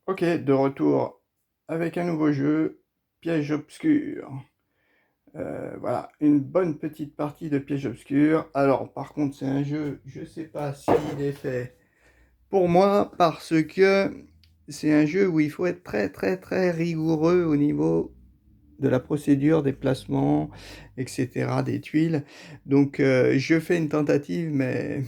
Ok, de retour avec un nouveau jeu, Piège obscur. Voilà, une bonne petite partie de Piège obscur. Alors, par contre, c'est un jeu, je sais pas s'il est fait pour moi, parce que c'est un jeu où il faut être très très très rigoureux au niveau de la procédure, des placements, etc., des tuiles. Donc, je fais une tentative, mais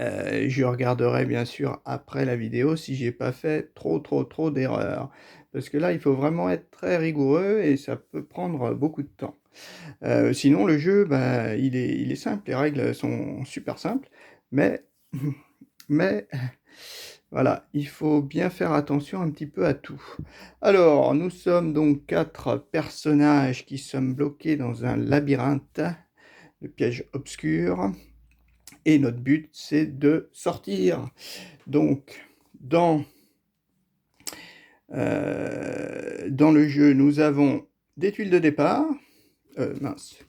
je regarderai bien sûr après la vidéo si j'ai pas fait trop d'erreurs. Parce que là, il faut vraiment être très rigoureux et ça peut prendre beaucoup de temps. Sinon, le jeu, bah, il est simple, les règles sont super simples, mais, mais voilà, il faut bien faire attention un petit peu à tout. Alors, nous sommes donc 4 personnages qui sommes bloqués dans un labyrinthe de pièges obscurs. Et notre but, c'est de sortir. Donc, dans, dans le jeu, nous avons des tuiles de départ.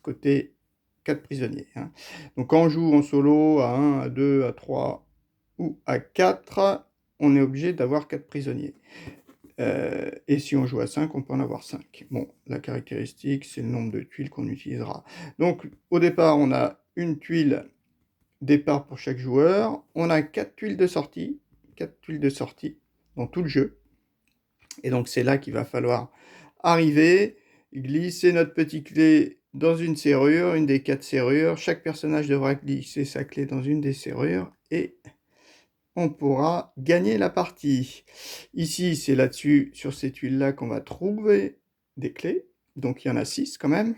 Côté 4 prisonniers. Hein. Donc, quand on joue en solo à 1, à 2, à 3 ou à 4, on est obligé d'avoir 4 prisonniers. Et si on joue à 5, on peut en avoir 5. Bon, la caractéristique, c'est le nombre de tuiles qu'on utilisera. Donc, au départ, on a une tuile départ pour chaque joueur. On a 4 tuiles de sortie, 4 tuiles de sortie dans tout le jeu. Et donc c'est là qu'il va falloir arriver, glisser notre petite clé dans une serrure, une des 4 serrures. Chaque personnage devra glisser sa clé dans une des serrures et on pourra gagner la partie. Ici, c'est là-dessus, sur ces tuiles-là, qu'on va trouver des clés. Donc il y en a 6 quand même.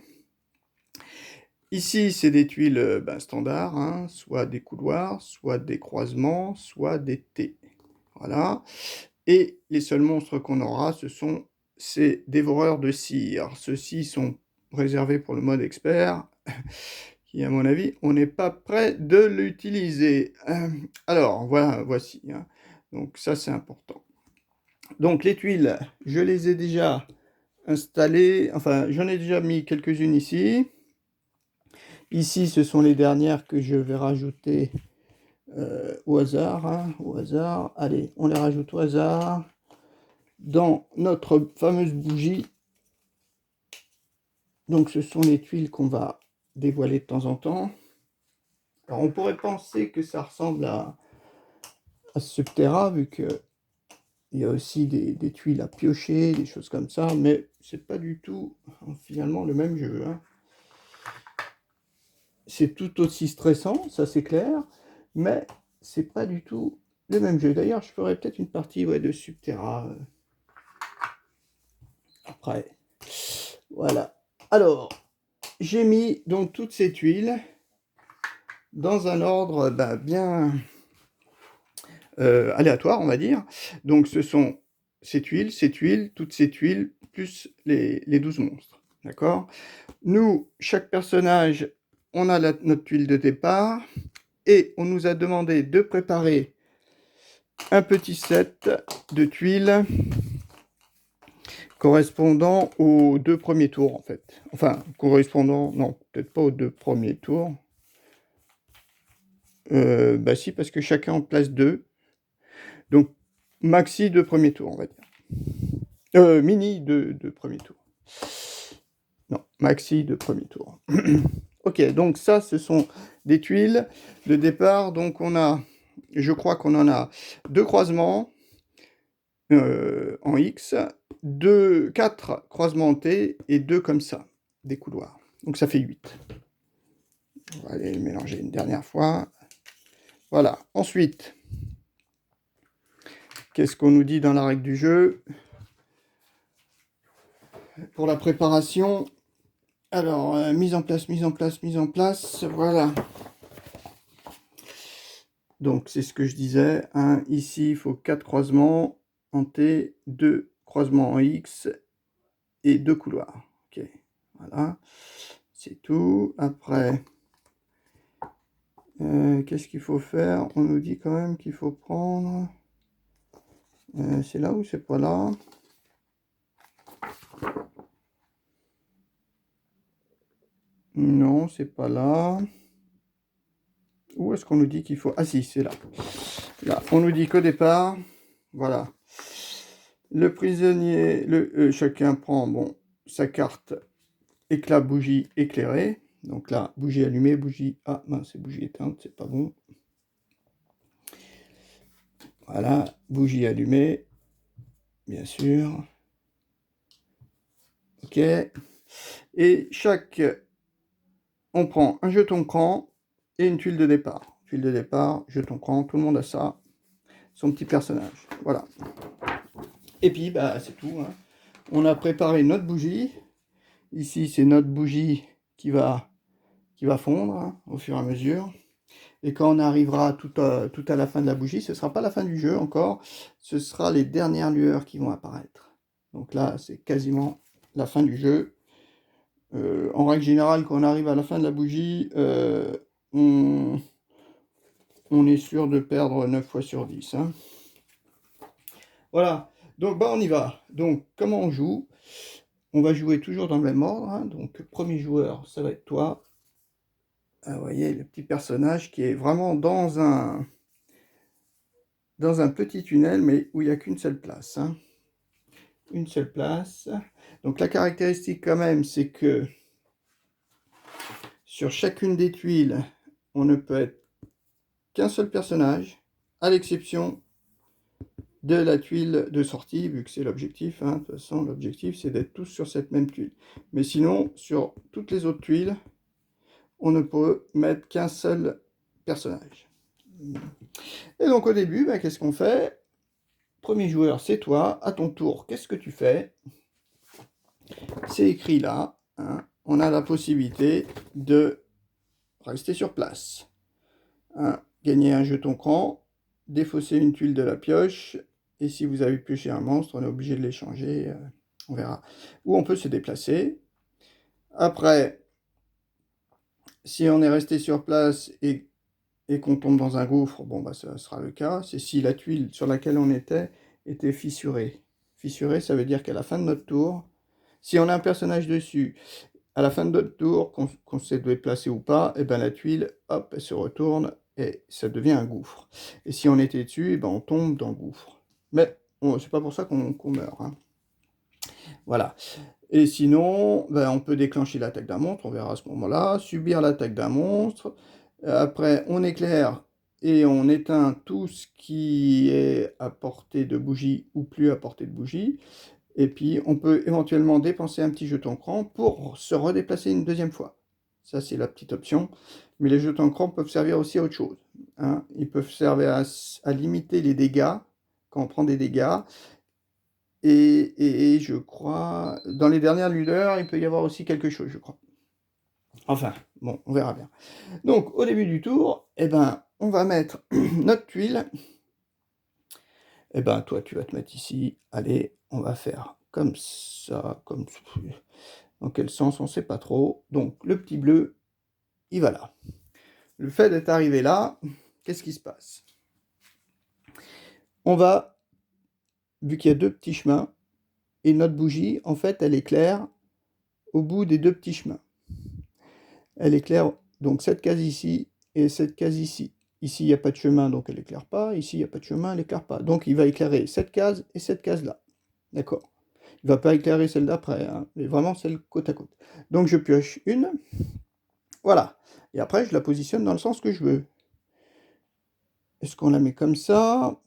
Ici, c'est des tuiles standards, hein, soit des couloirs, soit des croisements, soit des T. Voilà. Et les seuls monstres qu'on aura, ce sont ces dévoreurs de cire. Ceux-ci sont réservés pour le mode expert, qui, à mon avis, on n'est pas prêt de l'utiliser. Alors, voilà, voici. Hein. Donc ça, c'est important. Donc les tuiles, je les ai déjà installées, enfin, j'en ai déjà mis quelques-unes ici. Ici, ce sont les dernières que je vais rajouter au hasard. Hein, au hasard. Allez, on les rajoute au hasard dans notre fameuse bougie. Donc, ce sont les tuiles qu'on va dévoiler de temps en temps. Alors, on pourrait penser que ça ressemble à Subterra, vu qu'il y a aussi des tuiles à piocher, des choses comme ça, mais c'est pas du tout finalement le même jeu. Hein. C'est tout aussi stressant, ça c'est clair, mais c'est pas du tout le même jeu. D'ailleurs, je ferai peut-être une partie de Subterra après. Voilà. Alors, j'ai mis donc toutes ces tuiles dans un ordre bien aléatoire, on va dire. Donc, ce sont ces tuiles, toutes ces tuiles, plus les 12 monstres. D'accord? Nous, chaque personnage, on a notre tuile de départ et on nous a demandé de préparer un petit set de tuiles correspondant aux 2 premiers tours, en fait. Enfin, correspondant, non, peut-être pas aux 2 premiers tours. Bah si, parce que chacun en place 2. Donc, maxi 2 premiers tours, on va dire. Mini de premier tour. Non, maxi de premier tour. Ok, donc ça, ce sont des tuiles de départ. Donc, on a, je crois qu'on en a 2 croisements en X, 4 croisements en T et 2 comme ça, des couloirs. Donc, ça fait 8. On va aller mélanger une dernière fois. Voilà. Ensuite, qu'est-ce qu'on nous dit dans la règle du jeu? Pour la préparation, alors, mise en place, voilà. Donc, c'est ce que je disais. Hein. Ici, il faut 4 croisements en T, 2 croisements en X et 2 couloirs. Ok, voilà. C'est tout. Après, qu'est-ce qu'il faut faire? On nous dit quand même qu'il faut prendre... c'est là ou c'est pas là? Non, c'est pas là. Où est-ce qu'on nous dit qu'il faut... Ah si, c'est là. Là, on nous dit qu'au départ, voilà, Le prisonnier, chacun prend bon, sa carte éclat bougie éclairée. Donc là, bougie allumée, bougie... Ah mince, c'est bougie éteinte, c'est pas bon. Voilà, bougie allumée, bien sûr. Ok. Et on prend un jeton cran et une tuile de départ. Tuile de départ, jeton cran, tout le monde a ça. Son petit personnage. Voilà. Et puis, bah, c'est tout. Hein. On a préparé notre bougie. Ici, c'est notre bougie qui va fondre hein, au fur et à mesure. Et quand on arrivera tout à la fin de la bougie, ce ne sera pas la fin du jeu encore, ce sera les dernières lueurs qui vont apparaître. Donc là, c'est quasiment la fin du jeu. En règle générale, quand on arrive à la fin de la bougie, on est sûr de perdre 9 fois sur 10. Hein. Voilà, donc bah, on y va. Donc comment on joue? On va jouer toujours dans le même ordre. Hein. Donc premier joueur, ça va être toi. Ah, vous voyez, le petit personnage qui est vraiment dans un petit tunnel, mais où il n'y a qu'une seule place. Hein. Une seule place. Donc la caractéristique quand même, c'est que sur chacune des tuiles, on ne peut être qu'un seul personnage, à l'exception de la tuile de sortie, vu que c'est l'objectif. Hein. De toute façon, l'objectif, c'est d'être tous sur cette même tuile. Mais sinon, sur toutes les autres tuiles, on ne peut mettre qu'un seul personnage. Et donc au début, ben, qu'est-ce qu'on fait? Premier joueur, c'est toi. À ton tour, qu'est-ce que tu fais? C'est écrit là. Hein. On a la possibilité de rester sur place. Hein. Gagner un jeton cran, défausser une tuile de la pioche, et si vous avez pioché un monstre, on est obligé de l'échanger, on verra. Ou on peut se déplacer. Après, si on est resté sur place et qu'on tombe dans un gouffre, bon bah ça sera le cas, c'est si la tuile sur laquelle on était fissurée. Fissurée, ça veut dire qu'à la fin de notre tour, si on a un personnage dessus, à la fin de notre tour, qu'on s'est déplacé ou pas, et ben la tuile, hop, elle se retourne et ça devient un gouffre. Et si on était dessus, et ben on tombe dans le gouffre. Mais c'est pas pour ça qu'on meurt. Hein. Voilà. Et sinon, ben, on peut déclencher l'attaque d'un monstre, on verra à ce moment-là, subir l'attaque d'un monstre. Après, on éclaire et on éteint tout ce qui est à portée de bougie ou plus à portée de bougie. Et puis, on peut éventuellement dépenser un petit jeton cran pour se redéplacer une deuxième fois. Ça, c'est la petite option. Mais les jetons cran peuvent servir aussi à autre chose. Hein. Ils peuvent servir à limiter les dégâts, quand on prend des dégâts. Et je crois, dans les dernières lueurs, il peut y avoir aussi quelque chose, je crois. Enfin, bon, on verra bien. Donc, au début du tour, eh ben, on va mettre notre tuile. Eh ben, toi, tu vas te mettre ici. Allez, on va faire comme ça, comme ça. Dans quel sens, on ne sait pas trop. Donc, le petit bleu, il va là. Le fait d'être arrivé là, qu'est-ce qui se passe? On va, vu qu'il y a deux petits chemins, et notre bougie, en fait, elle éclaire au bout des deux petits chemins. Elle éclaire donc cette case ici et cette case ici. Ici, il n'y a pas de chemin, donc elle n'éclaire pas. Ici, il n'y a pas de chemin, elle n'éclaire pas. Donc, il va éclairer cette case et cette case-là. D'accord? Il ne va pas éclairer celle d'après, hein, mais vraiment celle côte à côte. Donc, je pioche une. Voilà. Et après, je la positionne dans le sens que je veux. Est-ce qu'on la met comme ça?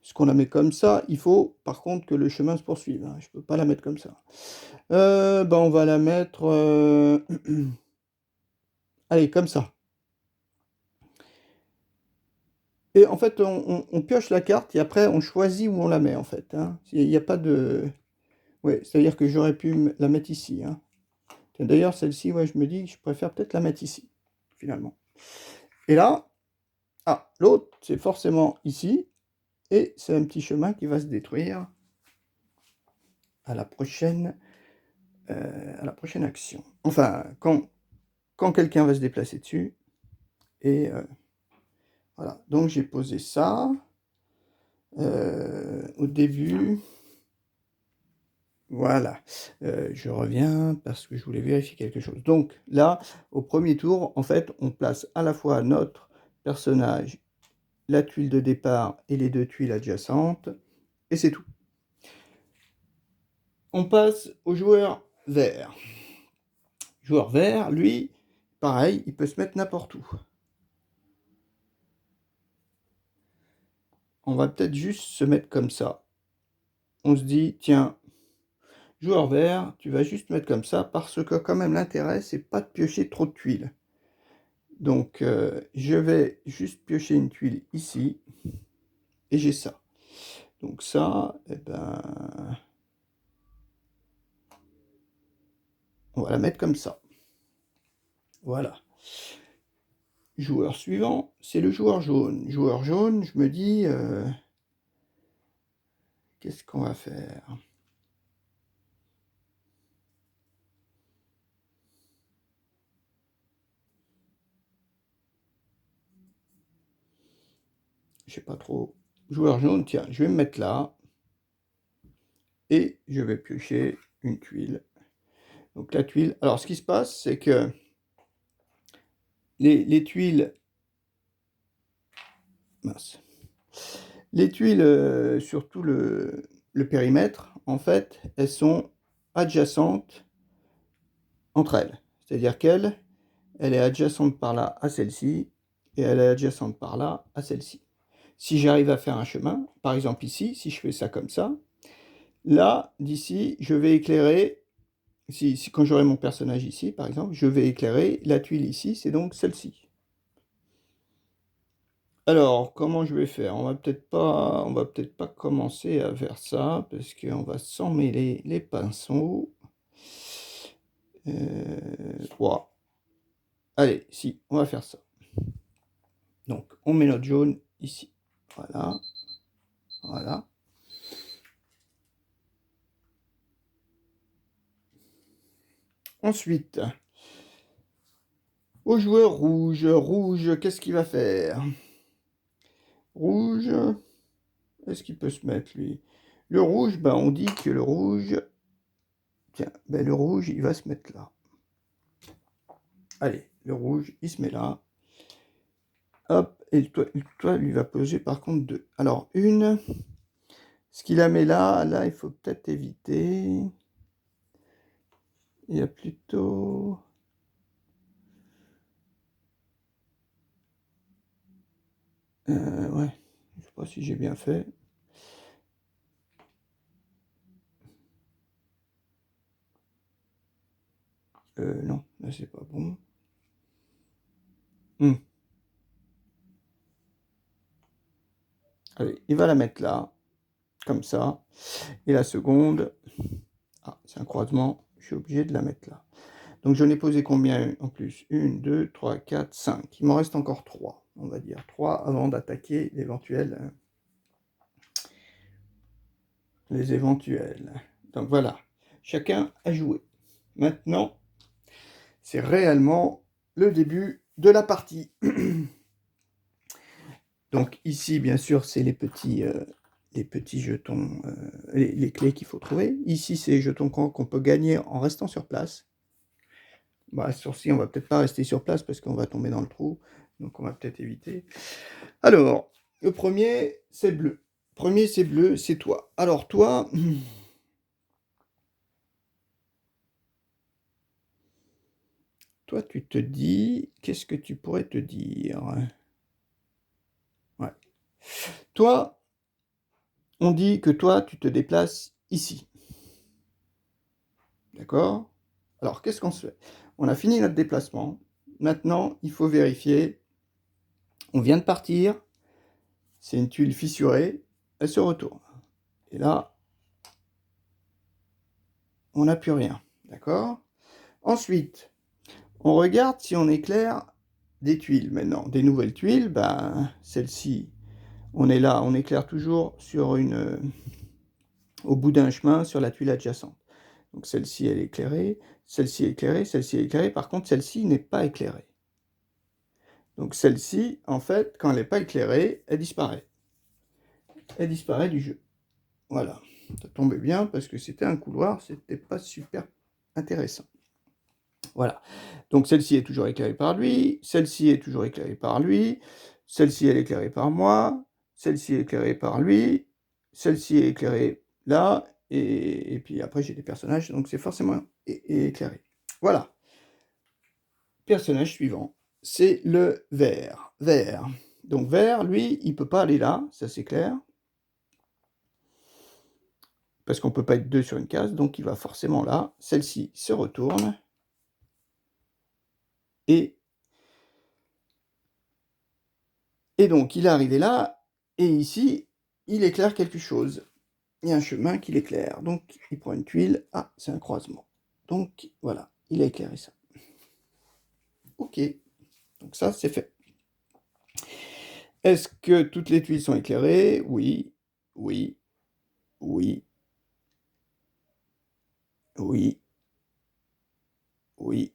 Est-ce qu'on la met comme ça? Il faut, par contre, que le chemin se poursuive. Hein. Je ne peux pas la mettre comme ça. Ben, on va la mettre... Allez, comme ça. Et en fait, on pioche la carte et après, on choisit où on la met, en fait. Hein. Il n'y a pas de... Ouais, c'est-à-dire que j'aurais pu la mettre ici. Hein. D'ailleurs, celle-ci, ouais, je me dis que je préfère peut-être la mettre ici, finalement. Et là, ah, l'autre, c'est forcément ici. Et c'est un petit chemin qui va se détruire à la prochaine action. Enfin, quand quelqu'un va se déplacer dessus. Et voilà. Donc, j'ai posé ça au début. Voilà, je reviens parce que je voulais vérifier quelque chose. Donc là, au premier tour, en fait, on place à la fois notre personnage, la tuile de départ et les deux tuiles adjacentes. et c'est tout. On passe au joueur vert. Joueur vert, lui, pareil, il peut se mettre n'importe où. On va peut-être juste se mettre comme ça. On se dit, tiens, joueur vert, tu vas juste mettre comme ça, parce que quand même l'intérêt, c'est pas de piocher trop de tuiles. Donc, je vais juste piocher une tuile ici, et j'ai ça. Donc ça, eh ben, on va la mettre comme ça. Voilà. Joueur suivant, c'est le joueur jaune. Joueur jaune, je me dis, qu'est-ce qu'on va faire? Je sais pas trop. Joueur jaune, tiens, je vais me mettre là. Et je vais piocher une tuile. Donc la tuile, alors ce qui se passe, c'est que les tuiles, mince, les tuiles sur tout le périmètre, en fait, elles sont adjacentes entre elles. C'est-à-dire qu'elle est adjacente par là à celle-ci, et elle est adjacente par là à celle-ci. Si j'arrive à faire un chemin, par exemple ici, si je fais ça comme ça, là, d'ici, je vais éclairer, quand j'aurai mon personnage ici, par exemple, je vais éclairer la tuile ici, c'est donc celle-ci. Alors, comment je vais faire? On va peut-être pas commencer à faire ça, parce qu'on va s'emmêler les pinceaux. Ouah. Allez, si, on va faire ça. Donc, on met notre jaune ici. Voilà. Voilà. Ensuite, au joueur rouge. Rouge, qu'est-ce qu'il va faire? Rouge, est-ce qu'il peut se mettre, lui? Le rouge, ben, on dit que le rouge... Tiens, ben, le rouge, il va se mettre là. Allez, le rouge, il se met là. Hop, et le toit lui va poser par contre 2. Alors, une... Ce qu'il a mis là, il faut peut-être éviter. Il y a plutôt... ouais, je sais pas si j'ai bien fait. Non, là c'est pas bon. Allez, il va la mettre là, comme ça. Et la seconde, ah, c'est un croisement, je suis obligé de la mettre là. Donc j'en ai posé combien en plus? 1, 2, 3, 4, 5. Il m'en reste encore 3, on va dire. 3 avant d'attaquer l'éventuel... les éventuels. Donc voilà, chacun a joué. Maintenant, c'est réellement le début de la partie. Donc ici, bien sûr, c'est les petits jetons, les clés qu'il faut trouver. Ici, c'est les jetons qu'on peut gagner en restant sur place. Bah, sur-ci, on va peut-être pas rester sur place parce qu'on va tomber dans le trou. Donc on va peut-être éviter. Alors, le premier, c'est bleu. Premier, c'est bleu, c'est toi. Alors toi... Toi, tu te dis... Qu'est-ce que tu pourrais te dire? Ouais. Toi, on dit que toi, tu te déplaces ici. D'accord? Alors, qu'est-ce qu'on se fait? On a fini notre déplacement. Maintenant, il faut vérifier. On vient de partir. C'est une tuile fissurée. Elle se retourne. Et là, on n'a plus rien. D'accord? Ensuite, on regarde si on éclaire des tuiles maintenant. Des nouvelles tuiles, ben, celle-ci, on est là, on éclaire toujours sur au bout d'un chemin sur la tuile adjacente. Donc celle-ci, elle est éclairée, celle-ci est éclairée, celle-ci est éclairée. Par contre, celle-ci n'est pas éclairée. Donc celle-ci, en fait, quand elle n'est pas éclairée, elle disparaît. Elle disparaît du jeu. Voilà. Ça tombait bien parce que c'était un couloir, c'était pas super intéressant. Voilà. Donc celle-ci est toujours éclairée par lui, celle-ci est toujours éclairée par lui, celle-ci elle est éclairée par moi, celle-ci est éclairée par lui, celle-ci est éclairée là, et puis après j'ai des personnages, donc c'est forcément éclairé. Voilà. Personnage suivant, c'est le vert. Vert. Donc vert, lui, il peut pas aller là, ça c'est clair. Parce qu'on peut pas être deux sur une case, donc il va forcément là. Celle-ci se retourne. Et donc il est arrivé là, et ici, il éclaire quelque chose. Il y a un chemin qui l'éclaire. Donc il prend une tuile. Ah, c'est un croisement. Donc voilà, il a éclairé ça. Ok, donc ça c'est fait. Est-ce que toutes les tuiles sont éclairées? Oui, oui, oui, oui, oui,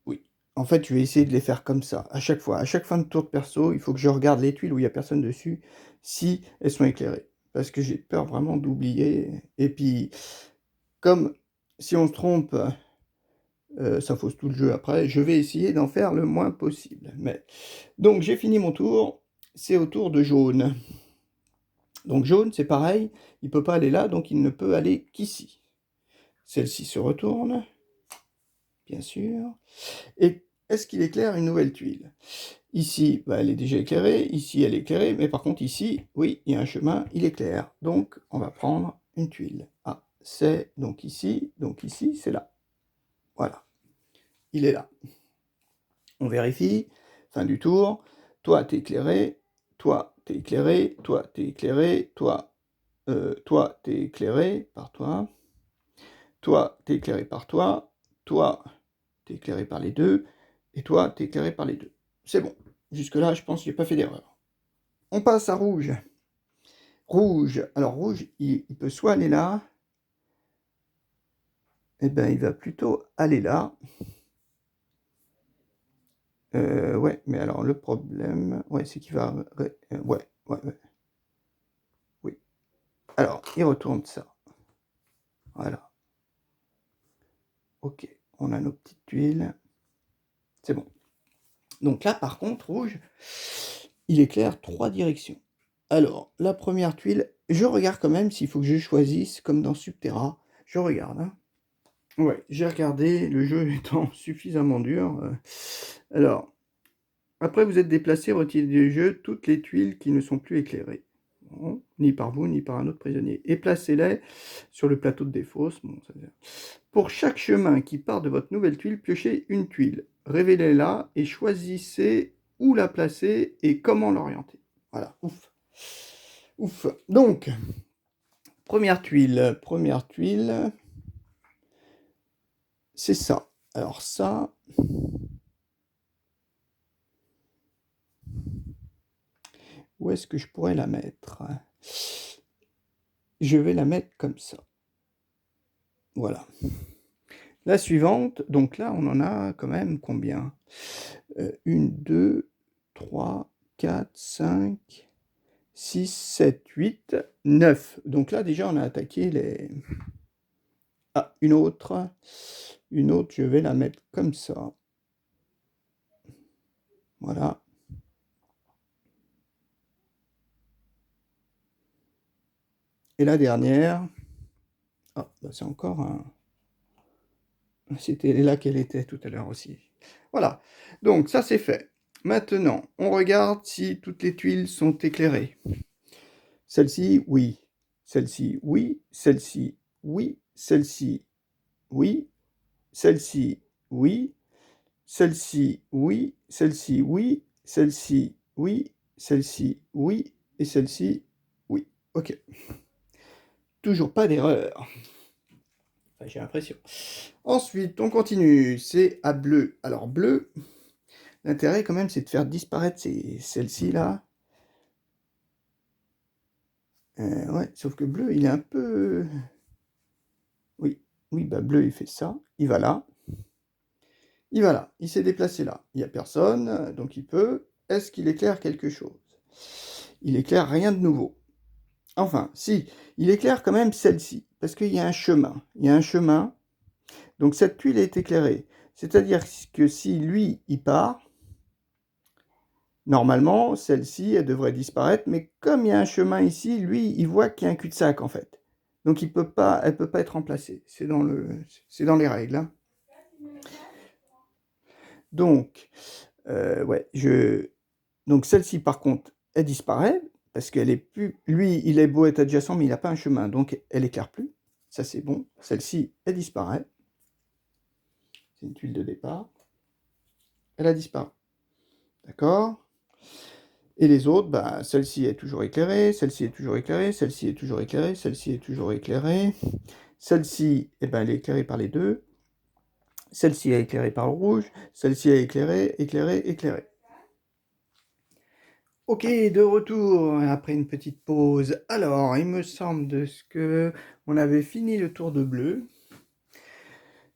oui. En fait, je vais essayer de les faire comme ça, à chaque fois. À chaque fin de tour de perso, il faut que je regarde les tuiles où il n'y a personne dessus, si elles sont éclairées. Parce que j'ai peur vraiment d'oublier. Et puis, comme si on se trompe, ça fausse tout le jeu après, je vais essayer d'en faire le moins possible. Mais... Donc j'ai fini mon tour, c'est au tour de jaune. Donc jaune, c'est pareil, il ne peut pas aller là, donc il ne peut aller qu'ici. Celle-ci se retourne, bien sûr. Et est-ce qu'il éclaire une nouvelle tuile? Ici, bah, elle est déjà éclairée, ici elle est éclairée, mais par contre ici, oui, il y a un chemin, il éclaire. Donc on va prendre une tuile. Ah, c'est donc ici, c'est là. Voilà, il est là. On vérifie, fin du tour, toi t'es éclairé, toi t'es éclairé, toi t'es éclairé, toi t'es éclairé par toi, toi t'es éclairé par toi, toi t'es éclairé par les deux, et toi t'es éclairé par les deux. C'est bon, jusque-là je pense que j'ai pas fait d'erreur. On passe à rouge. Rouge, alors rouge, il peut soit aller là, et ben il va plutôt aller là. Ouais, mais alors le problème, ouais, c'est qu'il va... ouais. Oui. Alors, il retourne ça. Voilà. Ok, on a nos petites tuiles. C'est bon. Donc là, par contre, rouge, il éclaire 3 directions. Alors, la première tuile, je regarde quand même s'il faut que je choisisse, comme dans Subterra. Je regarde. Hein. Ouais, j'ai regardé, le jeu étant suffisamment dur. Alors, après vous êtes déplacé, retirez du jeu toutes les tuiles qui ne sont plus éclairées. Bon, ni par vous, ni par un autre prisonnier. Et placez-les sur le plateau de défausse. Bon, ça veut dire... Pour chaque chemin qui part de votre nouvelle tuile, piochez une tuile. Révélez-la et choisissez où la placer et comment l'orienter. Voilà, ouf. Ouf. Donc, première tuile, c'est ça. Alors ça... Où est-ce que je pourrais la mettre? Je vais la mettre comme ça. Voilà. La suivante, donc là, on en a quand même combien? 1, 2, 3, 4, 5, 6, 7, 8, 9. Donc là, déjà, on a attaqué les... Ah, une autre. Une autre, je vais la mettre comme ça. Voilà. Et la dernière... Ah, bah c'est encore un... C'était là qu'elle était tout à l'heure aussi. Voilà. Donc, ça, c'est fait. Maintenant, on regarde si toutes les tuiles sont éclairées. Celle-ci, oui. Celle-ci, oui. Celle-ci, oui. Celle-ci, oui. Celle-ci, oui. Celle-ci, oui. Celle-ci, oui. Celle-ci, oui. Celle-ci, oui. Et celle-ci, oui. Ok. Toujours pas d'erreur. Enfin, j'ai l'impression. Ensuite, on continue. C'est à bleu. Alors, bleu, l'intérêt quand même, c'est de faire disparaître celle-ci là. Ouais, sauf que bleu, il est un peu... Oui, oui, bah bleu, il fait ça. Il va là. Il va là. Il s'est déplacé là. Il n'y a personne, donc il peut. Est-ce qu'il éclaire quelque chose? Il éclaire rien de nouveau. Enfin, si, il éclaire quand même celle-ci, parce qu'il y a un chemin. Il y a un chemin. Donc cette tuile est éclairée. C'est-à-dire que si lui, il part, Normalement, celle-ci, elle devrait disparaître, mais comme il y a un chemin ici, lui, il voit qu'il y a un cul-de-sac, en fait. Donc, elle peut pas être remplacée. C'est dans les règles, hein. Donc, ouais, donc celle-ci, par contre, elle disparaît, parce qu'elle est plus... Lui, il est beau être adjacent, mais il n'a pas un chemin, donc elle éclaire plus. Ça, c'est bon. Celle-ci, elle disparaît. C'est une tuile de départ. Elle a disparu. D'accord? Et les autres, bah, celle-ci est toujours éclairée, celle-ci est toujours éclairée, celle-ci est toujours éclairée, celle-ci est toujours éclairée. Celle-ci, eh ben, elle est éclairée par les deux. Celle-ci est éclairée par le rouge. Celle-ci est éclairée, éclairée, éclairée. Ok, de retour après une petite pause. Alors, il me semble de ce que on avait fini le tour de bleu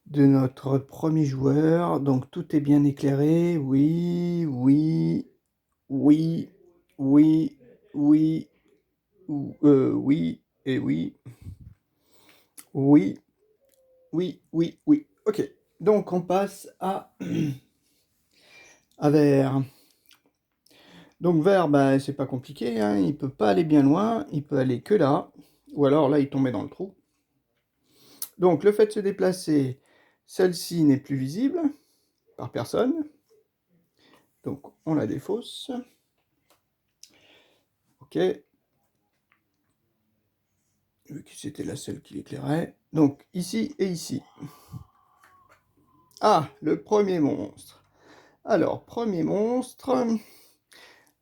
de notre premier joueur. Donc, tout est bien éclairé. Oui, oui, oui, oui, oui, oui, et oui, oui, oui, oui, oui. Ok, donc on passe à vert. Donc vert, bah, c'est pas compliqué, hein, il peut pas aller bien loin, il peut aller que là, ou alors là il tombait dans le trou. Donc le fait de se déplacer, celle-ci n'est plus visible par personne, donc on la défausse. Ok, vu que c'était la seule qui l'éclairait. Donc ici et ici. Ah, le premier monstre. Alors, premier monstre,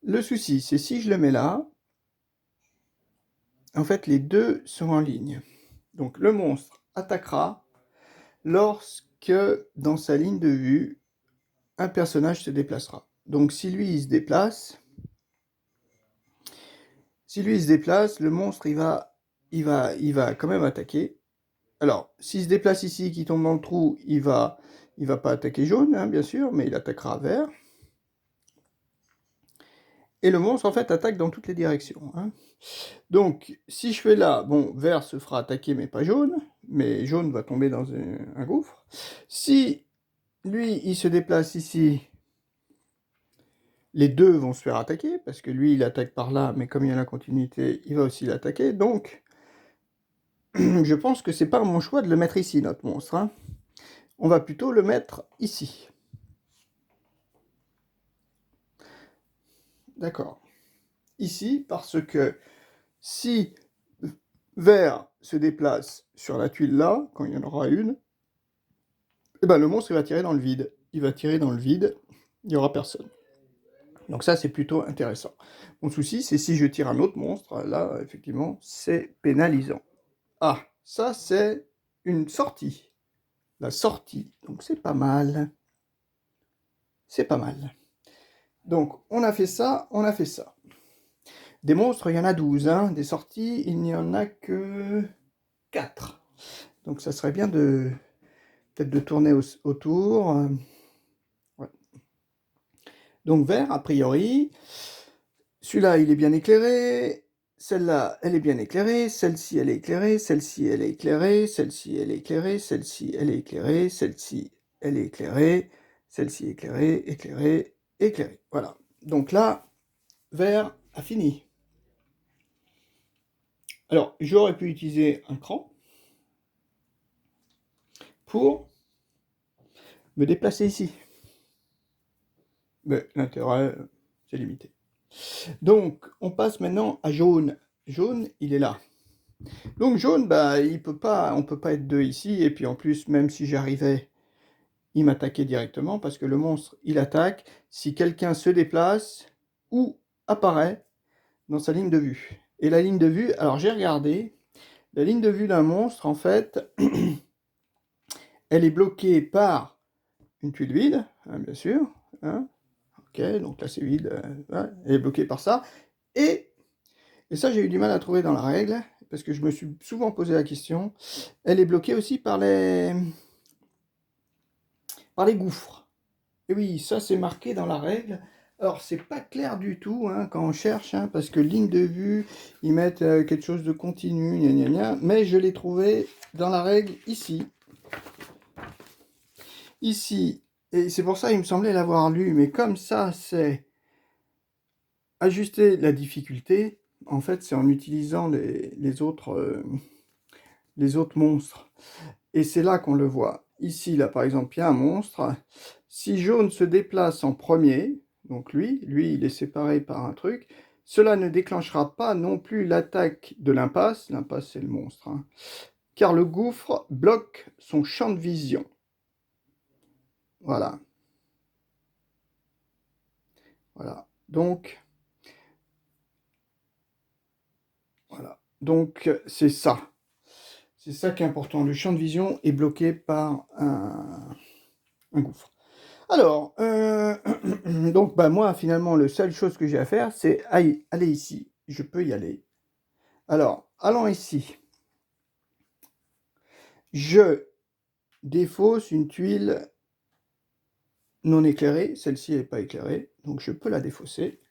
le souci c'est si je le mets là, en fait les deux sont en ligne. Donc le monstre attaquera lorsque dans sa ligne de vue, un personnage se déplacera. Donc si lui il se déplace, le monstre il va quand même attaquer. Alors s'il se déplace ici, qu'il tombe dans le trou, il va pas attaquer jaune, hein, bien sûr, mais il attaquera vert. Et le monstre en fait attaque dans toutes les directions, hein. Donc si je fais là, bon, vert se fera attaquer mais pas jaune, mais jaune va tomber dans un gouffre. Si lui il se déplace ici, les deux vont se faire attaquer, parce que lui, il attaque par là, mais comme il y a la continuité, il va aussi l'attaquer. Donc, je pense que c'est pas mon choix de le mettre ici, notre monstre, hein. On va plutôt le mettre ici. D'accord. Ici, parce que si vert se déplace sur la tuile là, quand il y en aura une, eh ben, le monstre il va tirer dans le vide. Il va tirer dans le vide, il n'y aura personne. Donc ça, c'est plutôt intéressant. Mon souci, c'est si je tire un autre monstre, là, effectivement, c'est pénalisant. Ah, ça, c'est une sortie. La sortie, donc c'est pas mal. C'est pas mal. Donc, on a fait ça, on a fait ça. Des monstres, il y en a 12, hein. Des sorties, il n'y en a que 4. Donc, ça serait bien peut-être de tourner autour. Ouais. Donc, vert, a priori. Celui-là, il est bien éclairé. Celle-là, elle est bien éclairée. Celle-ci, elle est éclairée. Celle-ci, elle est éclairée. Celle-ci, elle est éclairée. Celle-ci, elle est éclairée. Celle-ci, elle est éclairée. Celle-ci, éclairée, éclairée, éclairée. Voilà. Donc là, vert a fini. Alors, j'aurais pu utiliser un cran pour me déplacer ici. Mais l'intérêt, c'est limité. Donc, on passe maintenant à jaune. Jaune, il est là. Donc jaune, bah, on peut pas être deux ici, et puis en plus, même si j'arrivais, il m'attaquait directement, parce que le monstre, il attaque si quelqu'un se déplace ou apparaît dans sa ligne de vue. Et la ligne de vue, alors j'ai regardé, la ligne de vue d'un monstre, en fait, elle est bloquée par une tuile vide, hein, bien sûr, hein. Ok, donc là c'est vide, ouais, elle est bloquée par ça, et ça j'ai eu du mal à trouver dans la règle, parce que je me suis souvent posé la question, elle est bloquée aussi par les gouffres. Et oui, ça c'est marqué dans la règle. Alors c'est pas clair du tout, hein, quand on cherche, hein, parce que ligne de vue, ils mettent quelque chose de continu, gna gna gna, mais je l'ai trouvé dans la règle ici. Ici, et c'est pour ça il me semblait l'avoir lu, mais comme ça c'est ajuster la difficulté, en fait, c'est en utilisant les autres monstres. Et c'est là qu'on le voit. Ici, là, par exemple, il y a un monstre. Si jaune se déplace en premier, donc lui, il est séparé par un truc, cela ne déclenchera pas non plus l'attaque de l'impasse. L'impasse, c'est le monstre, hein, car le gouffre bloque son champ de vision. Voilà. Voilà. Donc, voilà. Donc, c'est ça. C'est ça qui est important. Le champ de vision est bloqué par un gouffre. Alors, donc, bah, moi, finalement, la seule chose que j'ai à faire, c'est aller ici. Je peux y aller. Alors, allons ici. Je défausse une tuile non éclairée. Celle-ci n'est pas éclairée, donc je peux la défausser.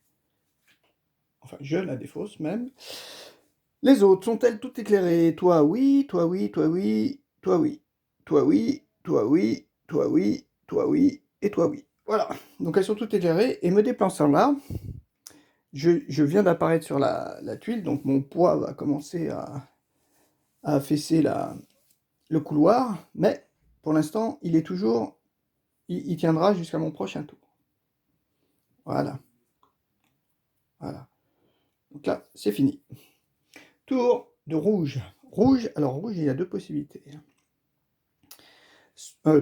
Enfin, je la défausse même. Les autres sont-elles toutes éclairées? Toi oui, toi oui, toi oui, toi oui, toi oui, toi oui, toi oui, toi oui, et toi oui. Voilà, donc elles sont toutes éclairées, et me déplaçant là, je viens d'apparaître sur la tuile, donc mon poids va commencer à affaisser le couloir, mais pour l'instant, il est toujours, il tiendra jusqu'à mon prochain tour. Voilà. Voilà. Donc là, c'est fini. Tour de rouge. Rouge, alors rouge, il y a deux possibilités.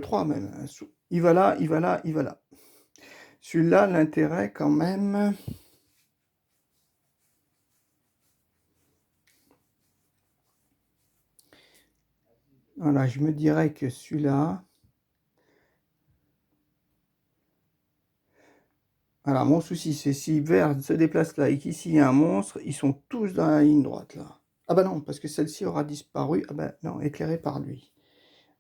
Trois même. Il va là, il va là, il va là. Celui-là, l'intérêt quand même... Voilà, je me dirais que celui-là... Alors, mon souci, c'est si vert se déplace là et qu'ici il y a un monstre, ils sont tous dans la ligne droite, là. Ah bah non, parce que celle-ci aura disparu. Ah bah non, éclairée par lui.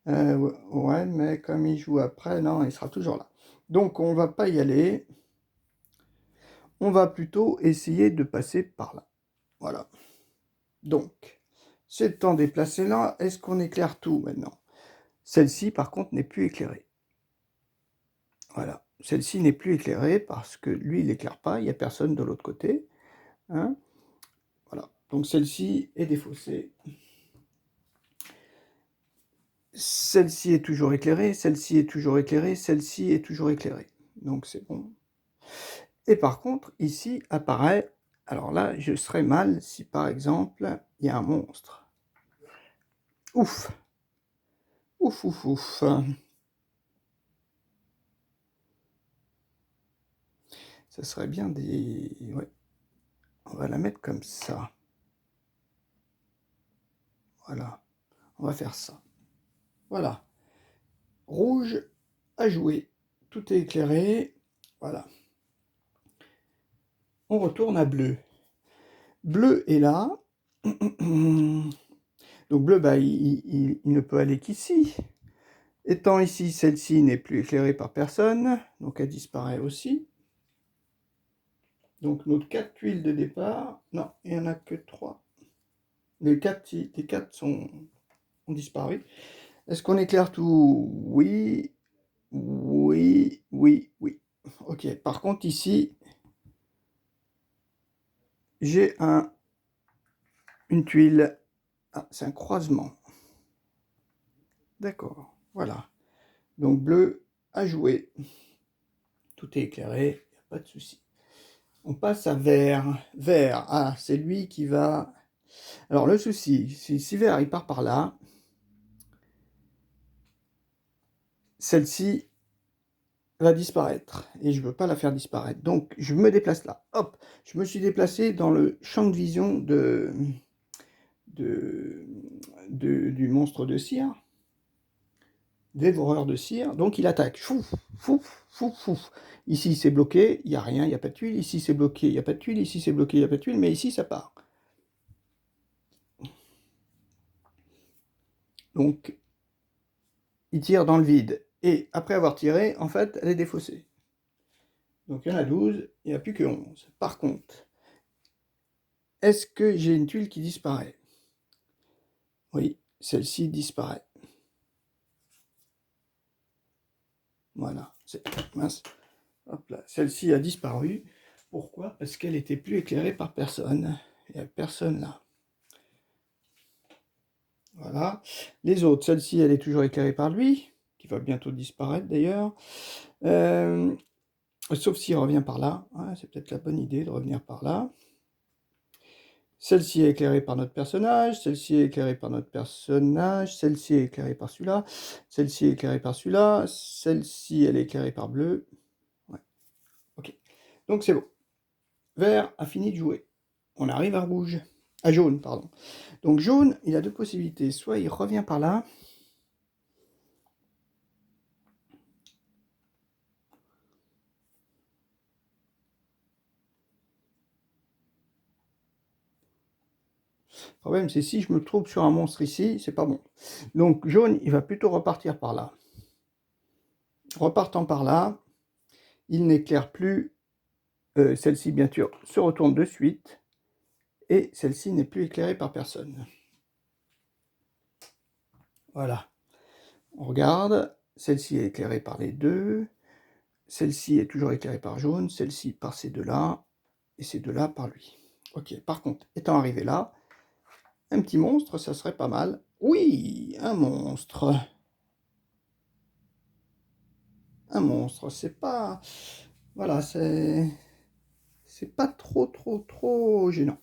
Ouais, mais comme il joue après, non, il sera toujours là. Donc, on va pas y aller. On va plutôt essayer de passer par là. Voilà. Donc, c'est le temps déplacé là. Est-ce qu'on éclaire tout maintenant? Celle-ci, par contre, n'est plus éclairée. Voilà. Celle-ci n'est plus éclairée parce que lui, il n'éclaire pas. Il n'y a personne de l'autre côté. Hein, voilà. Donc, celle-ci est défaussée. Celle-ci est toujours éclairée. Celle-ci est toujours éclairée. Celle-ci est toujours éclairée. Donc, c'est bon. Et par contre, ici apparaît... Alors là, je serais mal si, par exemple, il y a un monstre. Ouf! Ouf, ouf, ouf. Ça serait bien des... Ouais. On va la mettre comme ça. Voilà. On va faire ça. Voilà. Rouge à jouer. Tout est éclairé. Voilà. On retourne à bleu. Bleu est là. Donc bleu, bah, il ne peut aller qu'ici. Étant ici, celle-ci n'est plus éclairée par personne. Donc elle disparaît aussi. Donc nos 4 tuiles de départ... Non, il n'y en a que 3. Les 4 ont disparu. Est-ce qu'on éclaire tout? Oui. Oui, oui, oui. Ok, par contre ici, j'ai une tuile. Ah, c'est un croisement. D'accord, voilà. Donc bleu à jouer. Tout est éclairé, il n'y a pas de souci. On passe à vert. Vert, ah, c'est lui qui va... Alors le souci, si vert il part par là, celle-ci va disparaître et je ne veux pas la faire disparaître. Donc je me déplace là. Hop, je me suis déplacé dans le champ de vision du monstre de cire, dévoreur de cire. Donc il attaque. Fouf, fouf, fouf, fouf. Ici c'est bloqué, il n'y a rien, il n'y a pas de tuile. Ici c'est bloqué, il n'y a pas de tuile. Ici c'est bloqué, il n'y a pas de tuile. Mais ici ça part. Donc il tire dans le vide. Et après avoir tiré, en fait, elle est défaussée. Donc il y en a 12, il n'y a plus que 11. Par contre, est-ce que j'ai une tuile qui disparaît? Oui, celle-ci disparaît. Voilà, mince. Hop là, celle-ci a disparu. Pourquoi? Parce qu'elle était plus éclairée par personne. Il n'y a personne là. Voilà. Les autres, celle-ci, elle est toujours éclairée par lui, qui va bientôt disparaître d'ailleurs. Sauf s'il revient par là. Ouais, c'est peut-être la bonne idée de revenir par là. Celle-ci est éclairée par notre personnage, celle-ci est éclairée par notre personnage, celle-ci est éclairée par celui-là, celle-ci est éclairée par celui-là, celle-ci, elle est éclairée par bleu. Ouais, ok. Donc c'est bon. Vert a fini de jouer. On arrive à rouge. À jaune, pardon. Donc jaune, il a deux possibilités. Soit il revient par là. Le problème, c'est si je me trouve sur un monstre ici, c'est pas bon. Donc jaune, il va plutôt repartir par là. Repartant par là, il n'éclaire plus. Celle-ci, bien sûr, se retourne de suite. Et celle-ci n'est plus éclairée par personne. Voilà. On regarde. Celle-ci est éclairée par les deux. Celle-ci est toujours éclairée par jaune. Celle-ci par ces deux-là. Et ces deux-là par lui. Ok. Par contre, étant arrivé là, un petit monstre, ça serait pas mal. Oui, un monstre. Un monstre, c'est pas... Voilà, c'est pas trop gênant.